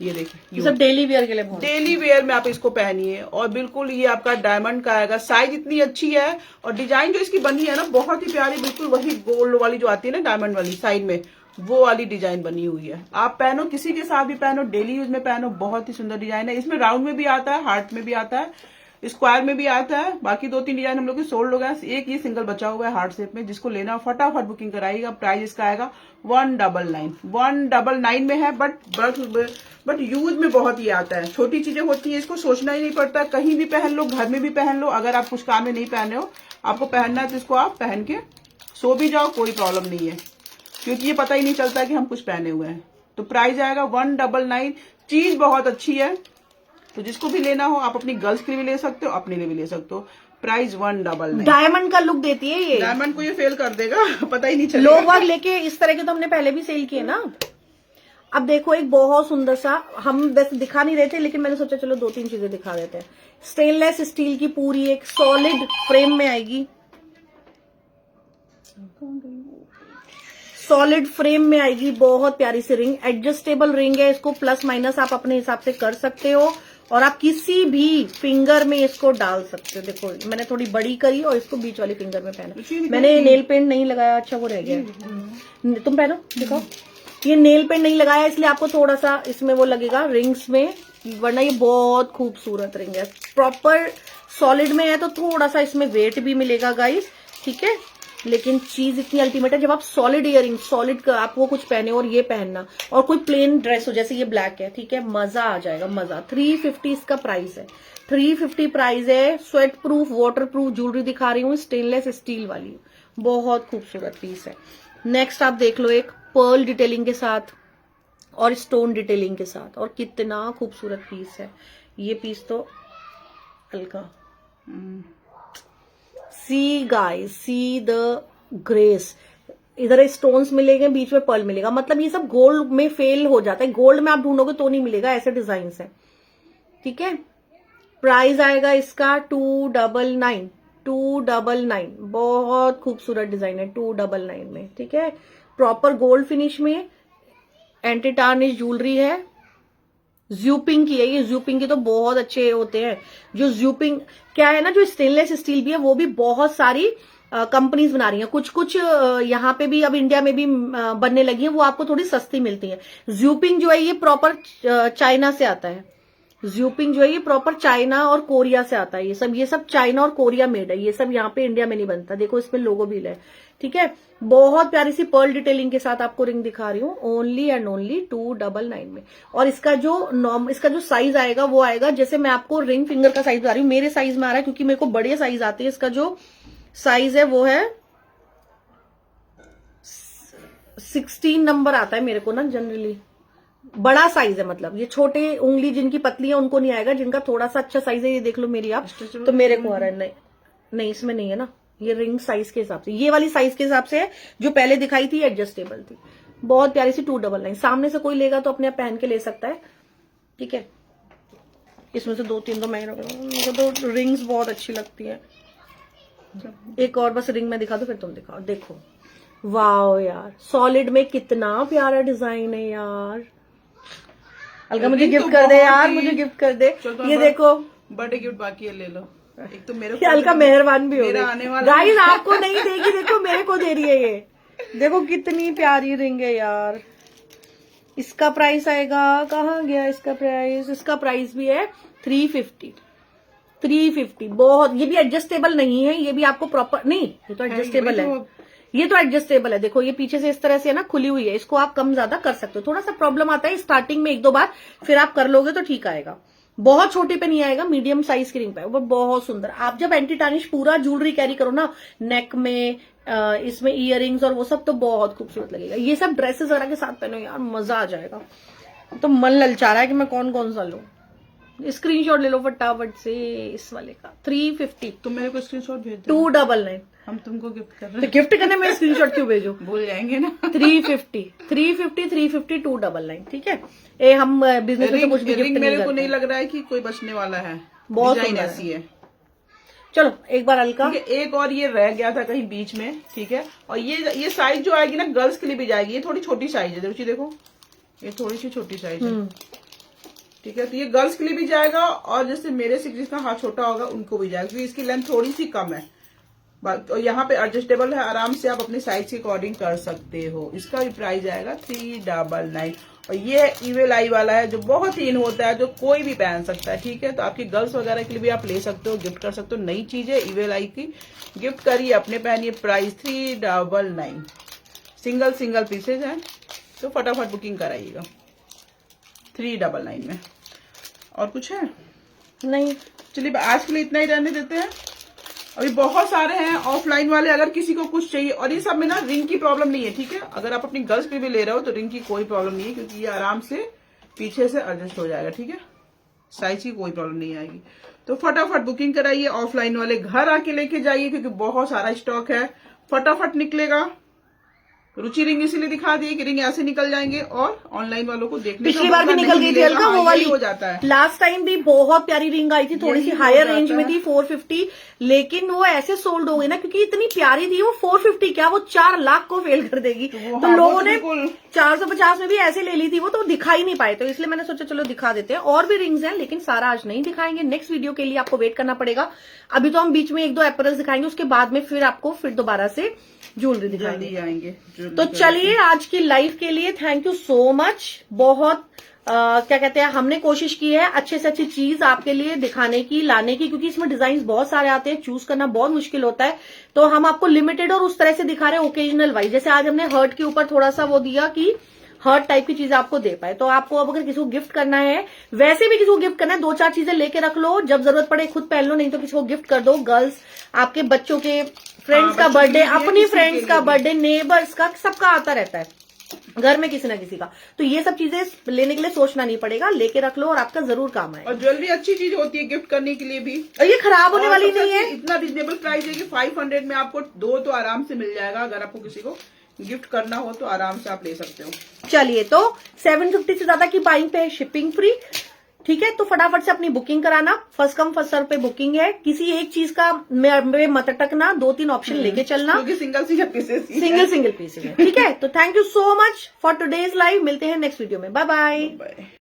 ये देखिए, सब डेली वेयर के लिए, डेली वेयर में आप इसको पहनिए। और बिल्कुल ये आपका डायमंड का आएगा। साइज इतनी अच्छी है, और डिजाइन जो इसकी बनी है ना, बहुत ही प्यारी, बिल्कुल वही गोल्ड वाली जो आती है ना डायमंड वाली साइड में, वो वाली डिजाइन बनी हुई है। आप पहनो, किसी के साथ भी पहनो, डेली यूज में पहनो, बहुत ही सुंदर डिजाइन है। इसमें राउंड में भी आता है, हार्ट में भी आता है, स्क्वायर में भी आता है। बाकी 2-3 डिजाइन हम लोग की सोल्ड हो गया, एक ये सिंगल बचा हुआ है हार्ट शेप में। जिसको लेना फटाफट बुकिंग कराइएगा। प्राइस इसका आएगा 199। 199 में है, बट यूज में बहुत ही आता है। छोटी चीजें होती है, इसको सोचना ही नहीं पड़ता, कहीं भी पहन लो, घर में भी पहन लो। अगर आप कुछ काम में नहीं पहने हो, आपको पहनना है, तो इसको आप पहन के सो भी जाओ, कोई प्रॉब्लम नहीं है, क्योंकि ये पता ही नहीं चलता कि हम कुछ पहने हुए हैं। तो प्राइस आएगा 199। चीज बहुत अच्छी है, तो जिसको भी लेना हो आप अपनी गर्ल्स के लिए भी ले सकते हो, अपने लिए भी ले सकते हो। प्राइस 199। डायमंड का लुक देती है ये, डायमंड को ये फेल कर देगा, पता ही नहीं चलेगा। लोग वाग लेके इस तरह के तो हमने पहले भी सेल किए ना। अब देखो, एक बहुत सुंदर सा, हम वैसे दिखा नहीं रहे थे, लेकिन मैंने सोचा चलो 2-3 चीजें दिखा देते हैं। स्टेनलेस स्टील की पूरी एक सॉलिड फ्रेम में आएगी, सॉलिड फ्रेम में आएगी। बहुत प्यारी सी रिंग, एडजस्टेबल रिंग है, इसको प्लस माइनस आप अपने हिसाब से कर सकते हो, और आप किसी भी फिंगर में इसको डाल सकते हो। देखो, मैंने थोड़ी बड़ी करी और इसको बीच वाली फिंगर में पहना। मैंने नेल पेंट नहीं लगाया, अच्छा वो रह गया। तुम पहनो, दिखाओ। ये नेल पेंट नहीं लगाया, इसलिए आपको थोड़ा सा इसमें वो लगेगा रिंग्स में, वरना ये बहुत खूबसूरत रिंग है। प्रॉपर सॉलिड में है, तो थोड़ा सा इसमें वेट भी मिलेगा गाइस, ठीक है। लेकिन चीज इतनी अल्टीमेट है, जब आप सॉलिड इयरिंग, सॉलिड आप वो कुछ पहने और ये पहनना, और कोई प्लेन ड्रेस हो, जैसे ये ब्लैक है, ठीक है, मजा आ जाएगा, मजा। 350 इसका प्राइस है, 350 प्राइस है। Sweat proof, water proof jewellery दिखा रही हूँ, स्टेनलेस स्टील वाली, बहुत खूबसूरत पीस है। नेक्स्ट आप देख लो, एक पर्ल डिटेलिंग के साथ और स्टोन डिटेलिंग के साथ, और कितना खूबसूरत पीस है ये। पीस तो हल्का, see guys, see the grace. इधर स्टोन्स मिलेंगे, बीच में पर्ल मिलेगा, मतलब ये सब गोल्ड में फेल हो जाता है। गोल्ड में आप ढूंढोगे तो नहीं मिलेगा, ऐसे डिजाइन है, ठीक है। प्राइस आएगा इसका 299। 299, बहुत खूबसूरत डिजाइन है 299 में, ठीक है। प्रॉपर गोल्ड फिनिश में, एंटी टार्निश ज्वेलरी है, ज्यूपिंग की है ये। ज्यूपिंग की तो बहुत अच्छे होते हैं। जो ज्यूपिंग क्या है ना, जो स्टेनलेस स्टील भी है, वो भी बहुत सारी कंपनीज बना रही हैं। कुछ यहाँ पे भी अब इंडिया में भी बनने लगी है, वो आपको थोड़ी सस्ती मिलती है। ज्यूपिंग जो है ये प्रॉपर चाइना से आता है। ज्यूपिंग जो है ये प्रॉपर चाइना और कोरिया से आता है। ये सब चाइना और कोरिया मेड है, ये सब यहाँ पे इंडिया में नहीं बनता। देखो इसमें लोगो भी है, ठीक है। बहुत प्यारी सी पर्ल डिटेलिंग के साथ आपको रिंग दिखा रही हूँ, ओनली एंड ओनली 299 में। और इसका जो साइज आएगा वो आएगा, जैसे मैं आपको रिंग फिंगर का साइज बता रही हूँ, मेरे साइज में आ रहा है, क्योंकि मेरे को बड़े साइज आते हैं। इसका जो साइज है वो है 16 नंबर आता है मेरे को ना जनरली, बड़ा साइज है, मतलब ये छोटे उंगली जिनकी पतली है उनको नहीं आएगा, जिनका थोड़ा सा अच्छा साइज है, ये देख लो मेरी आप, तो मेरे को आ रहा है। नहीं नहीं, इसमें नहीं है ना, ये रिंग साइज के हिसाब से, ये वाली साइज के हिसाब से है, जो पहले दिखाई थी एडजस्टेबल थी, बहुत प्यारी सी 299। सामने से कोई लेगा तो अपने आप पहन के ले सकता है, ठीक है। इसमें से 2-3 तो मैं मुझे तो रिंग्स बहुत अच्छी लगती है। एक और बस रिंग में दिखा दो, फिर तुम दिखाओ। देखो वाओ यार, सॉलिड में कितना प्यारा डिजाइन है यार। अलका मुझे गिफ्ट कर दे यार, मुझे गिफ्ट कर दे। ये देखो बर्थडे गिफ्ट बाकी है, ले लो। एक तो मेरे ये अलका मेहरबान भी हो मेरा आने वाला गाइस, आपको नहीं देगी, देखो मेरे को दे रही है ये। देखो कितनी प्यारी रिंग है यार। इसका प्राइस आएगा, कहाँ गया इसका प्राइस, इसका प्राइस भी है 350। बहुत, ये भी एडजस्टेबल नहीं है, ये भी आपको प्रॉपर नहीं, ये तो एडजस्टेबल है, ये तो एडजस्टेबल है। देखो ये पीछे से इस तरह से है ना, खुली हुई है, इसको आप कम ज्यादा कर सकते हो। थोड़ा सा प्रॉब्लम आता है स्टार्टिंग में 1-2 बार, फिर आप कर लोगे तो ठीक आएगा। बहुत छोटे पे नहीं आएगा, मीडियम साइज की रिंग पे, वो बहुत सुंदर। आप जब एंटी टार्निश पूरा ज्वेलरी कैरी करो ना, नेक में इसमें इयररिंग्स और वो सब, तो बहुत खूबसूरत लगेगा। ये सब ड्रेसेस वगैरह के साथ पहनो यार, मजा आ जाएगा। तो मन ललचा रहा है कि मैं कौन कौन सा लूं। स्क्रीनशॉट ले लो फटाफट से इस वाले का। 350। तुम मेरे को स्क्रीनशॉट भेज दो। 299। हम तुमको गिफ्ट कर रहे तो गिफ्ट करने में स्क्रीनशॉट क्यों भेजो, भूल जाएंगे ना। 350, 299, ठीक है। ये हम बिजनेस में कुछ भी गिफ्ट नहीं मेरे को करते। नहीं लग रहा है कि कोई बचने वाला है, बहुत डिजाइन सुंदर ऐसी है। चलो एक बार अलका, ठीक है, एक और ये रह गया था कहीं बीच में, ठीक है। और ये साइज जो आएगी ना, गर्ल्स के लिए भी जाएगी। ये थोड़ी छोटी साइज है, रुचि देखो, ये थोड़ी सी छोटी साइज है, ठीक है। तो ये गर्ल्स के लिए भी जाएगा, और जैसे मेरे से जिसका हाथ छोटा होगा उनको भी जाएगा, क्योंकि इसकी लेंथ थोड़ी सी कम है। तो यहाँ पे एडजस्टेबल है, आराम से आप अपने साइज के अकॉर्डिंग कर सकते हो। इसका भी प्राइस आएगा 399। और ये इवेल आई वाला है, जो बहुत ही इन होता है, जो कोई भी पहन सकता है, ठीक है। तो आपकी गर्ल्स वगैरह के लिए भी आप ले सकते हो, गिफ्ट कर सकते हो। नई चीज है इवेल आई की, गिफ्ट करिए, अपने पहनिए। प्राइस 399, सिंगल पीसेज है, तो फटाफट बुकिंग कराइएगा 399 में। और कुछ है नहीं, चलिए आज के लिए इतना ही रहने देते हैं। अभी बहुत सारे हैं ऑफलाइन वाले, अगर किसी को कुछ चाहिए। और ये सब में ना रिंग की प्रॉब्लम नहीं है, ठीक है। अगर आप अपनी गर्ल्स पे भी ले रहे हो तो रिंग की कोई प्रॉब्लम नहीं है, क्योंकि ये आराम से पीछे से एडजस्ट हो जाएगा, ठीक है। साइज की कोई प्रॉब्लम नहीं आएगी। तो फटाफट बुकिंग कराइए। ऑफलाइन वाले घर आके लेके जाइए, क्योंकि बहुत सारा स्टॉक है, फटाफट निकलेगा। रुचि रिंग इसीलिए दिखा दी कि रिंग ऐसे निकल जाएंगे, और ऑनलाइन वालों को देखने पिछली बार भी निकल गई थी अलका, वो वाली हो जाता है। लास्ट टाइम भी बहुत प्यारी रिंग आई थी, थोड़ी सी हायर रेंज में थी, 450, लेकिन वो ऐसे सोल्ड हो गई ना, क्योंकि इतनी प्यारी थी वो। 450 क्या, वो 4 लाख को फेल कर देगी। तो लोगों ने 450 में भी ऐसे ले ली थी वो, तो दिखा ही नहीं पाए। तो इसलिए मैंने सोचा चलो दिखा देते हैं। और भी रिंग्स हैं, लेकिन सारा आज नहीं दिखाएंगे, नेक्स्ट वीडियो के लिए आपको वेट करना पड़ेगा। अभी तो हम बीच में 1-2 एपरल्स दिखाएंगे, उसके बाद में फिर आपको फिर दोबारा से ज्वेलरी दिखाएंगे। तो चलिए आज की लाइव के लिए थैंक यू सो मच। बहुत क्या कहते हैं, हमने कोशिश की है अच्छे से अच्छी चीज आपके लिए दिखाने की, लाने की, क्योंकि इसमें डिजाइन बहुत सारे आते हैं, चूज करना बहुत मुश्किल होता है। तो हम आपको लिमिटेड और उस तरह से दिखा रहे हैं, ओकेजनल वाइज। जैसे आज हमने हर्ट के ऊपर थोड़ा सा वो दिया कि हर्ट टाइप की चीज आपको दे पाए। तो आपको अब अगर किसी को गिफ्ट करना है, वैसे भी किसी को गिफ्ट करना है, 2-4 चीजें लेके रख लो, जब जरूरत पड़े खुद पहन लो, नहीं तो किसी को गिफ्ट कर दो। गर्ल्स, आपके बच्चों के फ्रेंड्स का बर्थडे, अपनी फ्रेंड्स का बर्थडे, नेबर्स का, सबका आता रहता है घर में किसी ना किसी का। तो ये सब चीजें लेने के लिए सोचना नहीं पड़ेगा, लेके रख लो और आपका जरूर काम आएगा। और ज्वेलरी अच्छी चीज होती है गिफ्ट करने के लिए भी, और ये खराब होने वाली नहीं है। इतना रिजनेबल प्राइस है कि 500 में आपको 2 तो आराम से मिल जाएगा। अगर आपको किसी को गिफ्ट करना हो तो आराम से आप ले सकते हो। चलिए, तो 750 से ज्यादा की बाइंग पे है शिपिंग फ्री, ठीक है। तो फटाफट से अपनी बुकिंग कराना, फर्स्ट कम फर्स्ट सर्व पे बुकिंग है। किसी एक चीज का में मत अटकना, 2-3 ऑप्शन लेके चलना, क्योंकि सिंगल पीसेस सिंगल पीसेस है, ठीक है। तो thank you so much for today's live. मिलते हैं नेक्स्ट वीडियो में, बाय बाय।